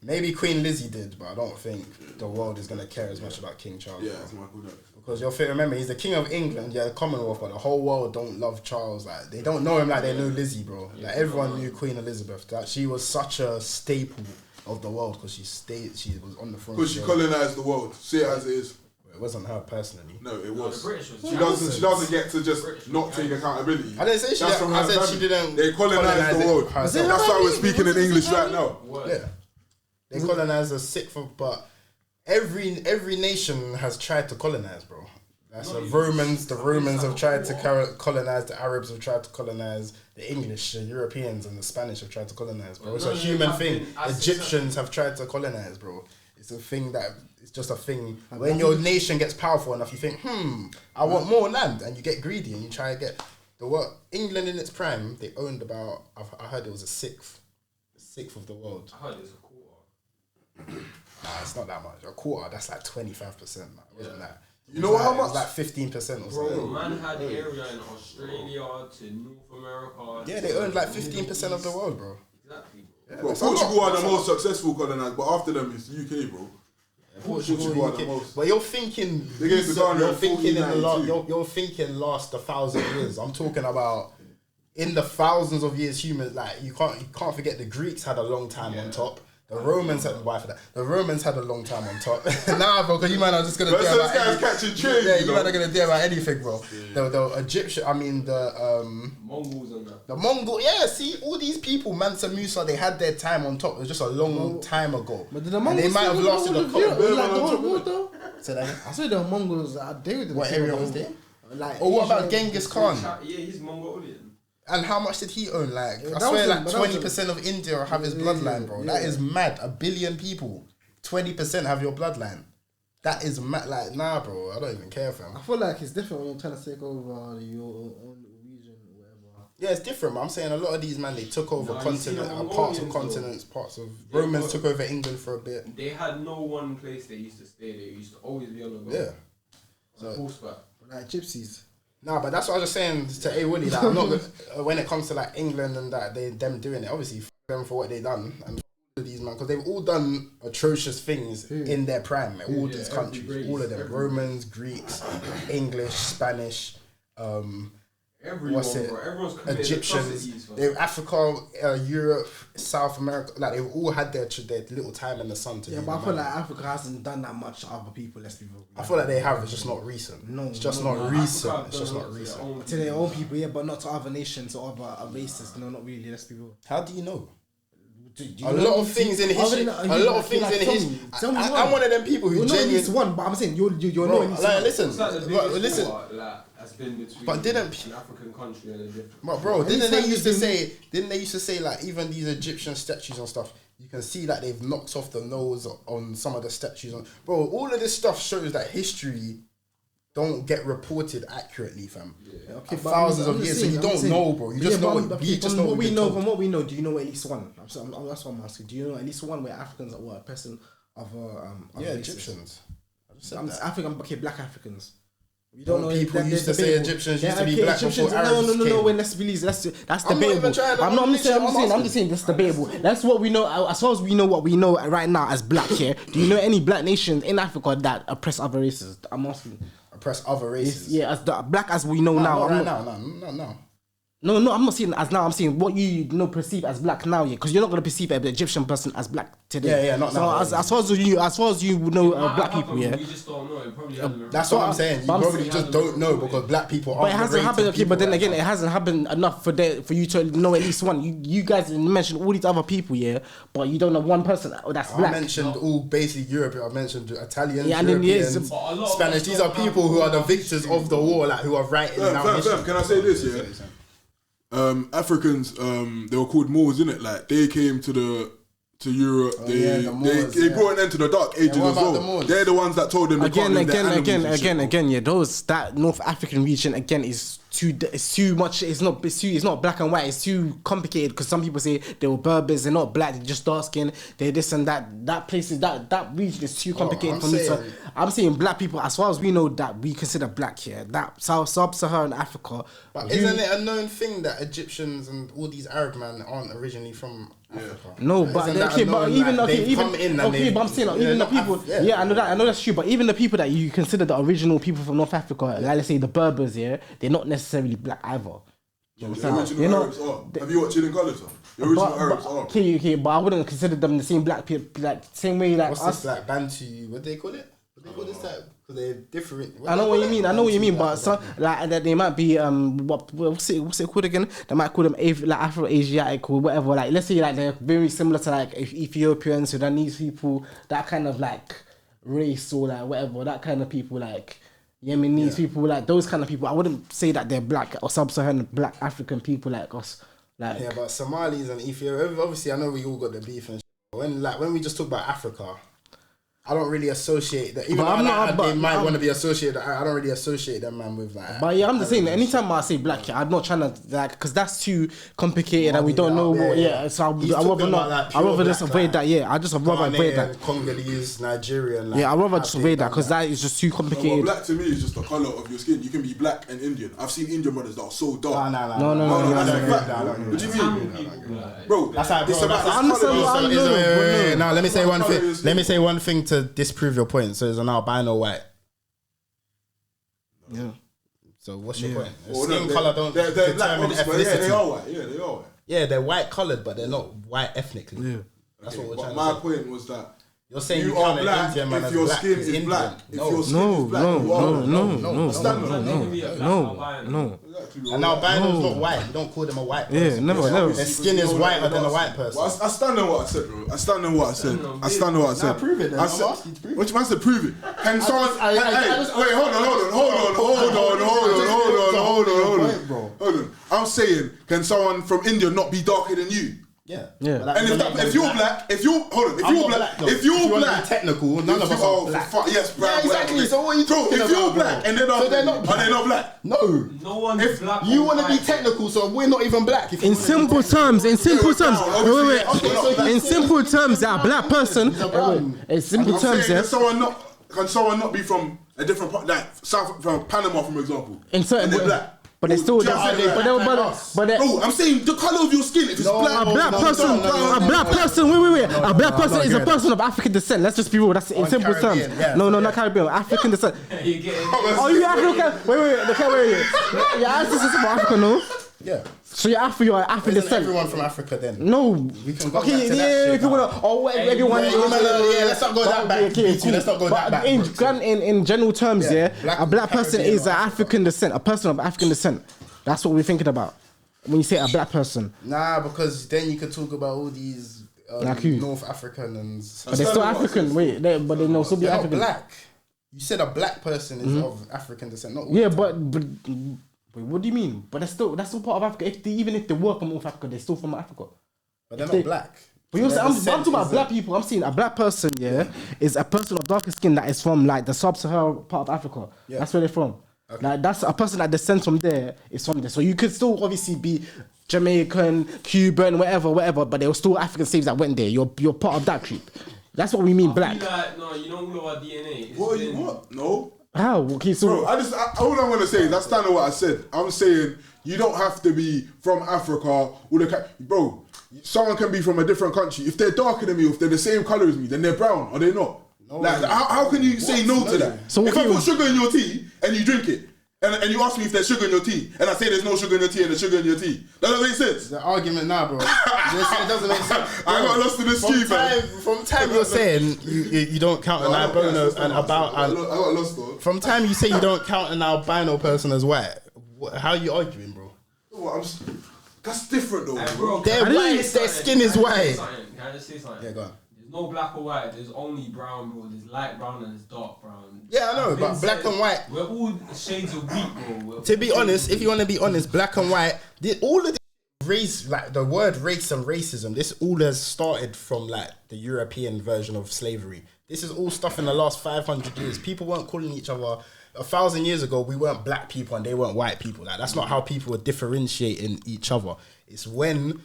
Maybe Queen Lizzie did, but I don't think the world is going to care as much about King Charles. Yeah, it's Michael Jackson. Because you'll remember, he's the King of England, the Commonwealth, but the whole world don't love Charles. Like, they don't know him like they knew Lizzie, bro. Like, everyone knew Queen Elizabeth. That she was such a staple of the world because she was on the throne. Because she colonised the world. See it as it is. It wasn't her personally. No, it was. The British was She doesn't get to just not take accountability. I didn't say she. That's from I her said family. she didn't. They colonised the world. herself. That's why we're speaking in English right now. Yeah, they colonized a sixth of, but every nation has tried to colonize, bro. That's the Romans. The Romans have tried to colonize. The Arabs have tried to colonize. The English, the Europeans, and the Spanish have tried to colonize, bro. It's a human thing. Egyptians have tried to colonize, bro. It's a thing that it's just a thing. When your nation gets powerful enough, you think, I want more land, and you get greedy and you try to get the what? England in its prime, they owned about. I heard it was a sixth of the world. I heard it was a quarter. Nah, it's not that much. A quarter, that's like 25%. It wasn't that. You know how It's much? like 15% or Bro, something. man had area in Australia to North America. Yeah, they owned like 15% of the world, bro. Exactly, bro. Bro, Portugal are the most successful colonized, but after them it's UK, bro. Portugal are the most. But you're thinking, They gave the Ghana you're in thinking in the 1492. you're thinking last 1,000 years. I'm talking about in the thousands of years humans. Like you can't forget the Greeks had a long time on top. The Romans had The Romans had a long time on top. Nah, bro, because you man are just gonna. But dare so about this guy's anything. catching trains. Yeah, you you know? man are gonna dare about anything, bro. The Egyptian, I mean Mongols and that. the Mongol. Yeah, see all these people, Mansa Musa, they had their time on top. It was just a long time ago. But did the And Mongols they might have still lasted hold a the couple. view? Like the whole world though. Say that again. I saw the Mongols. They were What area was there? Like, Or what about Asian- Genghis Khan? Yeah, he's Mongolian. And how much did he own? Like, Yeah, I that swear, was like him, but that was 20% of India have his bloodline, bro. That is mad. 1 billion people, 20% have your bloodline. That is mad. Like, nah, bro. I don't even care, fam. I feel like it's different when you're trying to take over your own region or whatever. Yeah, it's different. But I'm saying a lot of these man, they took over Nah, you see the parts of Mongolians, continents, parts of Yeah, Romans but- took over England for a bit. They had no one place they used to stay. They used to always be on the go. Yeah. On horseback. Like gypsies. Nah, but that's what I was just saying to A Willie. That I'm not when it comes to like England and that them doing it. Obviously, them for what they done and these man because they've all done atrocious things in their prime. All these countries, race, all of them, every Romans, Greeks, English, Spanish. Everyone, What's it? bro. Everyone's committed Egyptians, atrocities, fam. they've Africa, Europe, South America, like they've all had their little time in the sun to Yeah, do but I the feel man. like Africa hasn't done that much to other people. Let's be real. I feel like they have. It's just not recent. No, it's just no, not Nah, recent. Africa It's just done not it to their recent. own To their own people, yeah, but not to other nations or other races. No, not really. Let's be real. How do you know? Do you A know lot any of things in other history. than- A lot of things like, in tell history. me, tell me I'm one. one of them people who You'll know at least genuinely. one, but I'm saying you'll know Bro, at least like, one. listen, It's like the but biggest listen, war, like, has been between But didn't- an African country and a different. but bro, didn't Anytime they used to you've been- say? Didn't they used to say like even these Egyptian statues and stuff? You can see that they've knocked off the nose on some of the statues. Bro, all of this stuff shows that history don't get reported accurately, fam. Okay, but Thousands I'm of just years, saying, so you I'm don't saying- know, bro. You But just yeah, know but what okay, you just from know what what we you're know. told. From what we know, do you know at least one? That's what I'm asking. Do you know at least one where Africans are a person of Yeah, races? Egyptians. I just said I'm that. African, okay, black Africans. You Well, don't know people that used they're to say debatable. Egyptians used to be black before Egyptians, Arabs no. came. When let's believe that's I'm not even debatable. trying to- I'm just asking. saying that's debatable. That's what we know. As far as we know, what we know right now as black here. Do you know any black nations in Africa that oppress other races? I'm asking. Oppress other races. Yeah, as the black as we know now. Not I'm right not- now. No, I'm not saying as now. I'm saying what you know perceive as black now, yeah, because you're not gonna perceive an Egyptian person as black today. Yeah, not so now. as far as you know, black people, yeah. We just don't know. It probably hasn't. That's what I'm saying. You but I'm probably saying- just don't know because black people aren't. But it hasn't rated happened, okay. people But then right again, now. it hasn't happened enough for you to know at least one. You guys mentioned all these other people, yeah, but you don't know one person that's I black. mentioned all basically Europe. I mentioned Italians, Yeah, and then, Europeans, yes, but a lot of Spanish. us These don't are people have who are the all victors history. of the war, like who are writing down history. Fam, can I say this? Yeah. Africans, they were called Moors, innit? Like they came to Europe. yeah, the Moors, they brought an end to the dark ages what as about well. the Moors? They're the ones that told them they can't leave their animals and shit. Yeah. Those that North African region again is too much. It's not black and white. It's too complicated because some people say they were Berbers. They're not black. They're just dark skin. They're this and that. That place is that region is too complicated I'm for me. So saying- I'm saying black people, as far as we know, that we consider black here. That sub-Saharan Africa. But isn't it a known thing that Egyptians and all these Arab men aren't originally from Africa? No, but Isn't that okay, a but known, even like, okay, they've even come in and okay, they've- but I'm saying like, they're even the not people, yeah. I know that's true. But even the people that you consider the original people from North Africa, like let's say the Berbers, yeah, they're not necessarily black either. The They're original not- Arabs are. Have you watched Chilling Colours? The original Arabs are. okay, but I wouldn't consider them the same black people, like same way like What's us. this like Bantu? What do they call it? What do they call this type? Because they're different. I know what you mean. But Bantu, some like that they might be what's it called again? They might call them like Afro-Asiatic or whatever. Like let's say like they're very similar to like Ethiopians, Sudanese people, that kind of like race or like whatever. That kind of people like Yemenis people, like those kind of people. I wouldn't say that they're black or sub-Saharan black African people like us. Like Yeah, but Somalis and Ethiopia, obviously I know we all got the beef and shit. When we just talk about Africa, I don't really associate that. Even But though I'm not- they but might I'm- want to be associated. I don't really associate them, man, with like. But yeah, I'm just saying. Anytime I say black, I'm not trying to like because that's too complicated and we don't know what. Yeah, so He's I rather talking not. about, like, I rather pure just black, avoid like, that. Yeah, I just rather avoid that. Ghanaian, Congolese, Nigerian. Like, Yeah, I rather just have avoid they that done because that is just too No, complicated. but black to me is just the color of your skin. You can be black and Indian. I've seen Indian brothers that are so dark. No, that's I a don't fact. agree with that. What do you Tamil mean, people, like, bro? That's how It's about I understand what I know. Now let me say one Colour thing. is- Let me say one thing to disprove your point. So there's an albino white. Yeah. So what's your point? Well, Skin no, color don't they're black, determine obviously, but yeah, they are ethnicity. white. Yeah, they are white. Yeah, they're white colored, but they're not white ethnically. Yeah. That's Okay, what we're but trying my to say. point was that You're saying you you are count an black Indian man if as your black. skin He's is Indian. black. If No. your skin is black, you are black. No. Stand on that. They can be a black albino. Exactly, An bro. albino's not white. You don't call them a white person. Yeah, never. Their skin is whiter than a white person. Well, I stand on what I said, bro. I stand on what I said. I stand on what I said. prove it then. I I'm said- asking you to prove it. What you man said? Prove it. Can someone? I just- Wait, hold on. I'm saying, can someone from India not be darker than you? Yeah. Yeah. But that And doesn't make if you're them black, if you're I'm not black, though. if you're wanna be black, technical, none of us are black. Yes, bro. Yeah, exactly. whatever. So what are you Bro, talking if you're about, black bro? and they're not, So they're not are they not black? No. No one's If black. You or want to be white. technical, so we're not even black. If you In wanna be simple technical. terms, wait. Okay, so In simple terms, that a black person. He's a brown. In simple I'm terms, saying, yeah. can someone not be from a different part, like South, from Panama, for example? In certain, and they're black. but they still. Do you know what I'm saying? But Bro, I'm saying the color of your skin. If it's black, a black person, a black person. Wait. A black person is a person of African descent. Let's just be real. That's in simple terms. Caribbean, yeah. No, not Caribbean. African descent. You get it. Oh, you African? Wait. Your ancestors from Africa, no? Yeah. So you're African Isn't descent. everyone from Africa then? No. We can go Okay, back to that yeah, shit if you now. wanna, or everyone. Yeah, let's not go that back. Let's not go that back. In general terms, Yeah, yeah, a black person Caribbean is an African descent, a person of African descent. That's what we're thinking about when you say a black person. Nah, because then you could talk about all these Like who? North African and. But they're still African. Wait, but they'll still be They're not African. black. You said a black person is of African descent, not all Yeah, the time. but wait, what do you mean? But that's still part of Africa. Even if they were from North Africa, they're still from Africa. But they're they- not black. But you're Their saying, I'm descent talking about is black people. I'm saying a black person, yeah, is a person of darker skin that is from like the sub-Saharan part of Africa. Yeah. That's where they're from. Like that's a person that descends from there is from there. So you could still obviously be Jamaican, Cuban, whatever, but there were still African slaves that went there. You're part of that group. That's what we mean, black. Like, no, you know all of our DNA. It's What? been- What? No. How? Okay, so Bro, all I'm gonna say is that's kind of what I said. I'm saying you don't have to be from Africa. Bro, someone can be from a different country. If they're darker than me, or if they're the same color as me, then they're brown. Are they not? Like, how can you say no to that? So if what I you- put sugar in your tea and you drink it, and you ask me if there's sugar in your tea, and I say there's no sugar in your tea and there's sugar in your tea, that doesn't make sense. The argument now, bro. It doesn't make sense. I got lost in the street, man. From time you're saying you don't count an albino and about. I got lost though. From time you say you don't count an albino person as white, how are you arguing, bro? That's different though. Hey, bro, They're can I white, say their something? skin is Can I say white. something? Can I just say something? Yeah, go on. There's no black or white. There's only brown, bro. There's light brown and there's dark brown. Yeah, I know, I've but been black saying, and white. We're all shades of wheat, bro. To be honest, if you want to be honest, black and white, all of the race, like the word race and racism, this all has started from like the European version of slavery. This is all stuff in the last 500 years. People weren't calling each other. 1,000 years ago, we weren't black people and they weren't white people. Like that's not how people were differentiating each other. It's when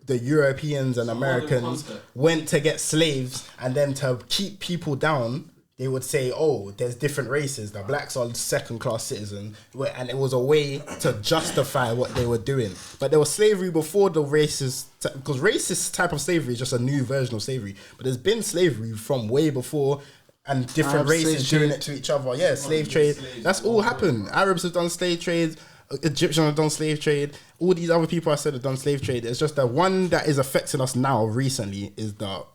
the Europeans and Americans went to get slaves and then to keep people down, they would say, oh, there's different races. The blacks are second-class citizens. And it was a way to justify what they were doing. But there was slavery before the racist... Because racist type of slavery is just a new version of slavery. But there's been slavery from way before and different races doing it to each other. Yeah, slave trade. That's all happened. Arabs have done slave trades. Egyptians have done slave trade. All these other people I said have done slave trade. It's just the one that is affecting us now recently is the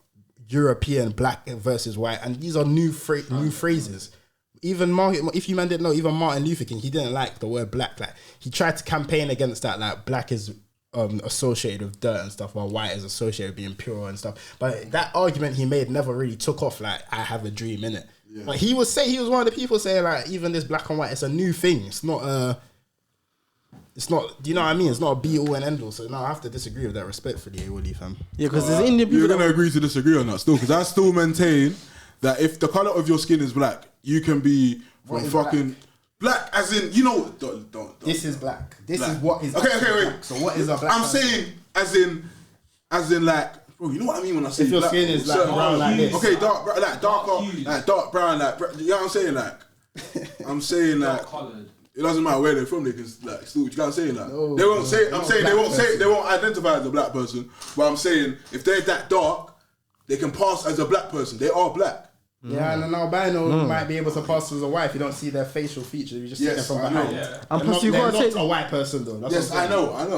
European black versus white, and these are new phrases. Even if you man didn't know, even Martin Luther King, he didn't like the word black. Like he tried to campaign against that. Like black is associated with dirt and stuff, while white is associated with being pure and stuff. But that argument he made never really took off. Like I have a dream in it. Yeah. Like he was one of the people saying like even this black and white, it's a new thing. It's not. It's not. Do you know what I mean? It's not a be all and end all. So no, I have to disagree with that respectfully, Willie fam. yeah, because there's Indian people. You're gonna agree to disagree on that still, because I still maintain that if the color of your skin is black, you can be from is fucking black as in, you know, don't. This is black. This Black. is what is. Okay, wait. Black. So what is a black? I'm saying as in like, bro, you know what I mean when I say If your black, skin is bro? like Certain- brown like this. Okay, darker, hues. like dark brown, like you know what I'm saying, like I'm saying like. Coloured. It doesn't matter where they're from, they can like still. You know what I'm saying? Like No, they won't say. I'm not saying they black won't say. They won't identify as a black person. But I'm saying if they're that dark, they can pass as a black person. They are black. Yeah, and an albino might be able to pass as a white if you don't see their facial features. You just see them Yes, from I know. behind. Yeah. And They're plus not, you they're gotta not take. a white person though. That's Yes, what I'm I saying.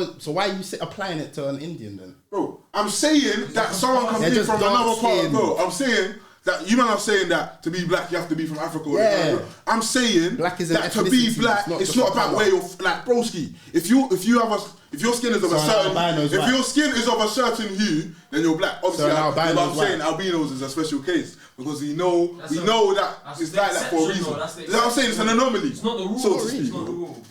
know. So why are you applying it to an Indian then? Bro, I'm saying that someone can They're be just from dark another part of the skin. world. I'm saying that you man are saying that to be black you have to be from Africa. Yeah. I'm saying Black is an that to be ethnicity, black, it's it's not not just about a where you're like broski. If your skin is of a So an certain albino's if white. your skin is of a certain hue, then you're black. Obviously, an I'm albino's saying white. albinos is a special case because we know That's that that's it's the like that for a exception, reason. though. That's the You know what I'm saying? It's an exception. anomaly. It's not the rule. So to It's speak. not the rule.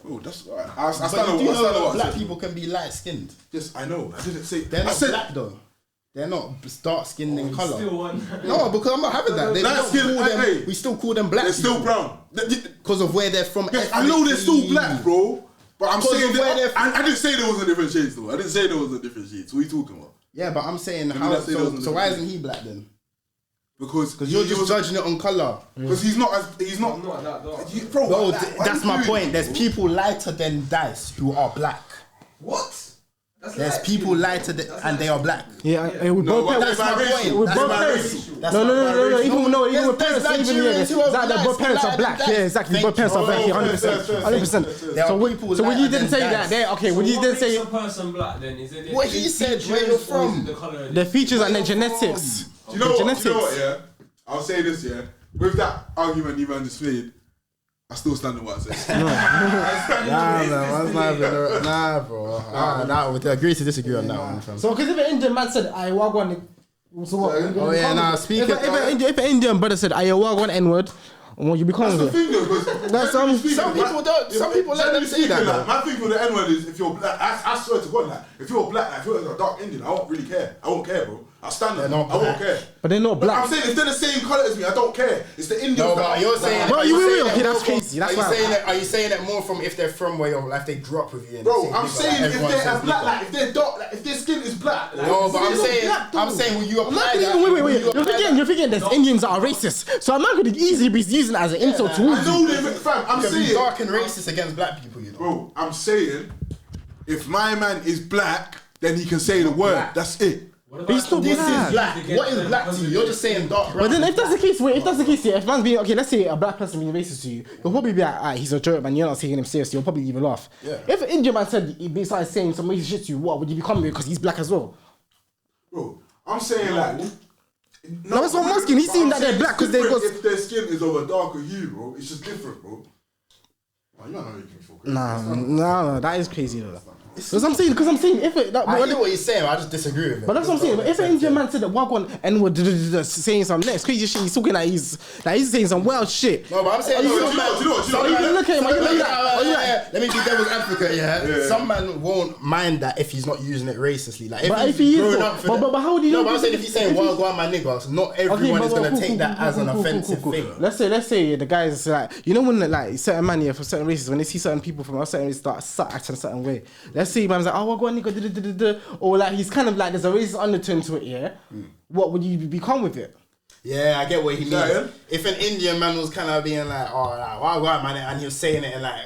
Oh, that's alright. I stand But on do you know what that I black said. people can be light skinned? Yes, I know. I didn't say. They're I not said black though. They're not dark skinned in Still colour. one. No, because I'm not having that. They Light don't skin, call them, hey. we still call them black. they're still people brown. because of where they're from. Yes, I know they're still ethnically. black, bro. But I'm Because saying of where that, they're I didn't say there was a different shades though. I didn't say there was a different shades. What are you talking about? Yeah, but I'm saying me how. not say those are So the why different isn't he black then? Because You're just judging it on colour. Because he's not I'm not that dark. bro. No, like, why that's you my doing point. this, There's bro? people lighter than Dice who are black. What? That's There's light people skin. lighter than, and they are black. Yeah, with No, both but parents. That's my biracial. point. With That's both my parents. racial. No, That's no, my no, no, no. racial. Even no, even with There's parents, even Nigerians who are that black, both parents are lighter black. than Yeah, Dice. exactly. Thank Both parents are you. black. Oh, 100%, fair. 100%. There So are when people you lighter didn't say than that, Dice. there, okay, when So you what didn't say makes a person black then? Is it What he said, where you're from. The color of the features and the genetics. Do you know what? Genetics. Do you know what? Yeah, I'll say this. Yeah, with that argument you man just made, I still stand on what I said. Nah, man, nah, bro. I would agree to disagree on that one. Fam. So, because if an Indian man said, I wagwan, so what? Oh yeah, nah. Speaking. If an Indian brother said, I wagwan N-word, what you become That's the with it? thing though, because That's generally speaking, some people don't- some people let them generally say that, speaking, though. like, my thing with the N-word is if you're black, I swear to God, like, if you're black, like, if you're a dark Indian, I won't really care. I won't care, bro. I'll stand there. I not won't black. care. But they're not But black. I'm saying if they're the same colour as me, I don't care. It's the Indians. No, that but you're saying. Bro, are you saying will, that okay, more that's from- crazy, that's Are you fine. saying that? Are you saying that more from if they're from where you're like they grew up with you? And Bro, they say I'm nigga, saying like, if everyone they're says black, nigga. like if they're dark, like if their skin is black. Like, No, but I'm they're saying, not black, I'm though. saying, will you I'm not apply thinking, that? wait, Will you apply that? you're thinking there's Indians that are racist. So I'm not going to easily be using it as an insult I towards know you. they, fam. I'm You can be saying, dark and racist against black people, you know. bro. I'm saying, if my man is black, then he can say the word. Black. That's it. What But he's still This black. is black. What is black to you? You're just saying dark brown. But then if that's the case, wait, if that's the case, yeah, if man's being, okay, let's say a black person being racist to you, you'll probably be like, alright, he's a joke, man, you're not taking him seriously, you'll probably even laugh. Yeah. If an Indian man said, he started saying some racist shit to you, what, would you become because he's black as well? Bro, I'm saying like. No, that's what I'm asking. He's but saying I'm that they're saying black it's 'cause they different got- If their skin is of a darker hue, bro, it's just different, bro. Oh, you might not make me feel crazy. No, that is crazy though. Because I'm saying, if it, that, I hear what he's saying, I just disagree with it. but that's what I'm saying. But if an Indian man said that wagwan and was saying some next crazy shit, he's talking like he's saying some wild shit. No, but I'm saying, Do you know what? So you look at him, and you're like, let me be devil's advocate, yeah? Some man won't mind that if he's not using it racistly. Like, But if if he he's is, grown up for but that- how would you No, know? but I'm saying if he's saying, well, go on, my niggas, not everyone is going to take that as an offensive thing. Let's say the guys like, you know when like certain man here for certain races, when they see certain people from a certain race start acting a certain way. Let's say man's like, oh, go on, nigga, or like he's kind of like there's a racist undertone to it. Yeah, what would you become with it? Yeah, I get what he means. Yeah. If an Indian man was kind of being like, oh, like, well, go on, man, and he was saying it and like,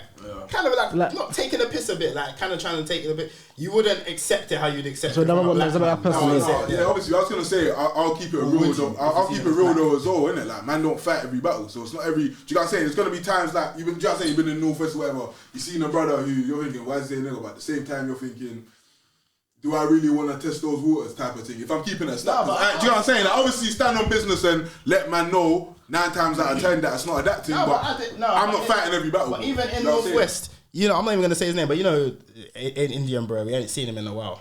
kind of like not taking a piss a bit, like kind of trying to take it a bit, you wouldn't accept it how you'd accept So it. that from a one black was about man. personal. Yeah, obviously, I was gonna say I'll keep it real. would Though. you? I'll If you keep see it them real as though as well, innit? Like, man don't fight every battle, so it's not every. Do you know what I'm saying? There's gonna be times like you've been. Do you know what I'm saying? You've been in the Northwest or whatever. You seen a brother who you're thinking, why is he a nigga? But at the same time, you're thinking, do I really want to test those waters type of thing? If I'm keeping it a snap, do you know what I'm saying? Like, obviously, stand on business and let man know 9 times out of 10 that it's not adapting. No, but I'm not but fighting every battle. But bro. even in You know what I'm saying? Northwest, you know, I'm not even gonna say his name, but you know, an Indian bro, we ain't seen him in a while.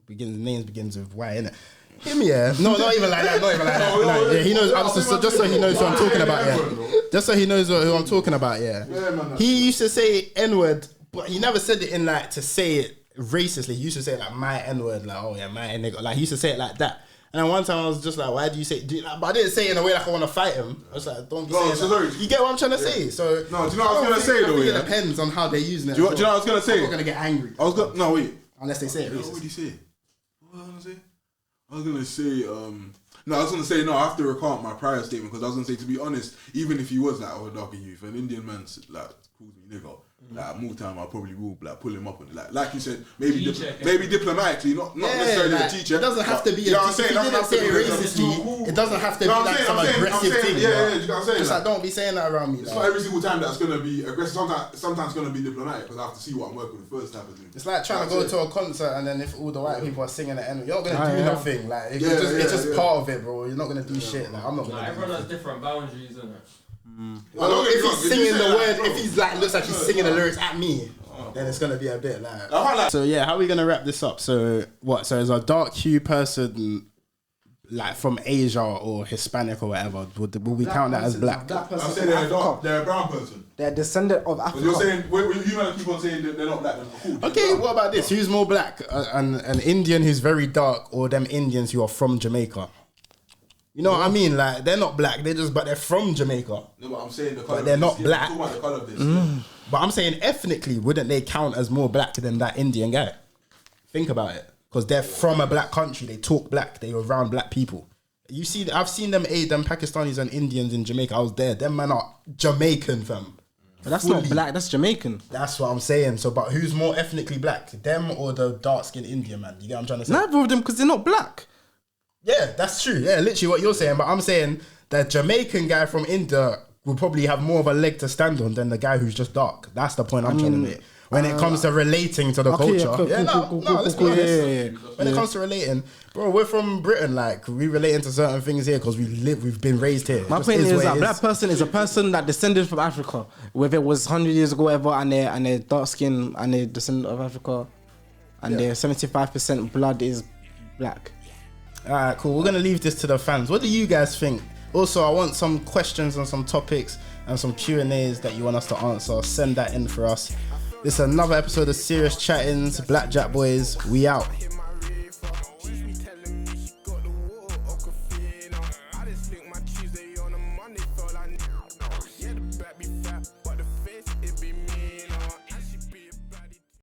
Names begins with Y, innit? Him, yeah. No, not even like that. Not even like that. No, Yeah, he knows. no, Just so he knows who I'm talking about. Yeah. Just so he knows who I'm talking about. Yeah. Yeah, man, He used to say N-word, but he never said it in like to say it racistly. He used to say like my N-word, like oh yeah, my nigga. Like he used to say it like that. And then one time I was just like, why do you say? But I didn't say it in a way like I want to fight him. I was like, don't be saying that. You get what I'm trying to say? So no, do you know what I was gonna say though? It depends on how they're using it. Do you know what I was gonna say? I'm not gonna get angry. No, wait. Unless they say it. What did he say? What was I gonna say? No, I was gonna say no. I have to recount my prior statement because I was gonna say, to be honest, even if he was like of a darker youth, an Indian man like calls me nigga. Like more time, I probably will like pull him up on it. Like you said, maybe diplomatically, not necessarily a teacher. It doesn't have to be. You know what I'm saying? It doesn't have to be racistly. It doesn't have to be like some aggressive thing. Yeah, you know what I'm saying? Just like don't be saying that around me. It's not every single time that's gonna be aggressive. Sometimes it's gonna be diplomatic because I have to see what I'm working with first type of thing. It's like trying to go to a concert and then if all the white people are singing at the end, you're not gonna do nothing. Like it's just part of it, bro. You're not gonna do shit. Like I'm not gonna. Everyone has different boundaries, isn't it? Well, if he's singing the word, if he's like looks like he's singing the lyrics at me, then it's gonna be a bit like. So yeah, how are we gonna wrap this up? So what? So as a dark hue person, like from Asia or Hispanic or whatever, will we count that as black? I'm saying they're a brown person. They're descendant of Africa. You're saying you might keep on saying that they're not black. Cool. Okay, what about this? Who's more black? An Indian who's very dark, or them Indians who are from Jamaica? You know what I mean? Like they're not black. But they're from Jamaica. No, but I'm saying the color. But they're not black. I'm talking about the color of this. But I'm saying ethnically, wouldn't they count as more black than that Indian guy? Think about it, because they're from a black country. They talk black. They were around black people. You see, I've seen them Pakistanis and Indians in Jamaica. I was there. Them man are Jamaican, fam. But that's not black. That's Jamaican. That's what I'm saying. So, but who's more ethnically black, them or the dark skinned Indian man? You get what I'm trying to say? Neither of them, because they're not black. Yeah, that's true. Yeah, literally what you're saying. But I'm saying the Jamaican guy from India will probably have more of a leg to stand on than the guy who's just dark. That's the point I'm trying to make. When it comes to relating to the culture. Let's be honest. When it comes to relating, bro, we're from Britain. Like, we relating to certain things here because we've been raised here. My point is that black person is a person that descended from Africa. Whether it was 100 years ago or whatever, and they're dark skin and they're descendant of Africa, and their 75% blood is black. Alright, cool. We're gonna leave this to the fans. What do you guys think? Also, I want some questions and some topics and some Q&As that you want us to answer. Send that in for us. This is another episode of Serious Chattins. Blackjack Boys, we out.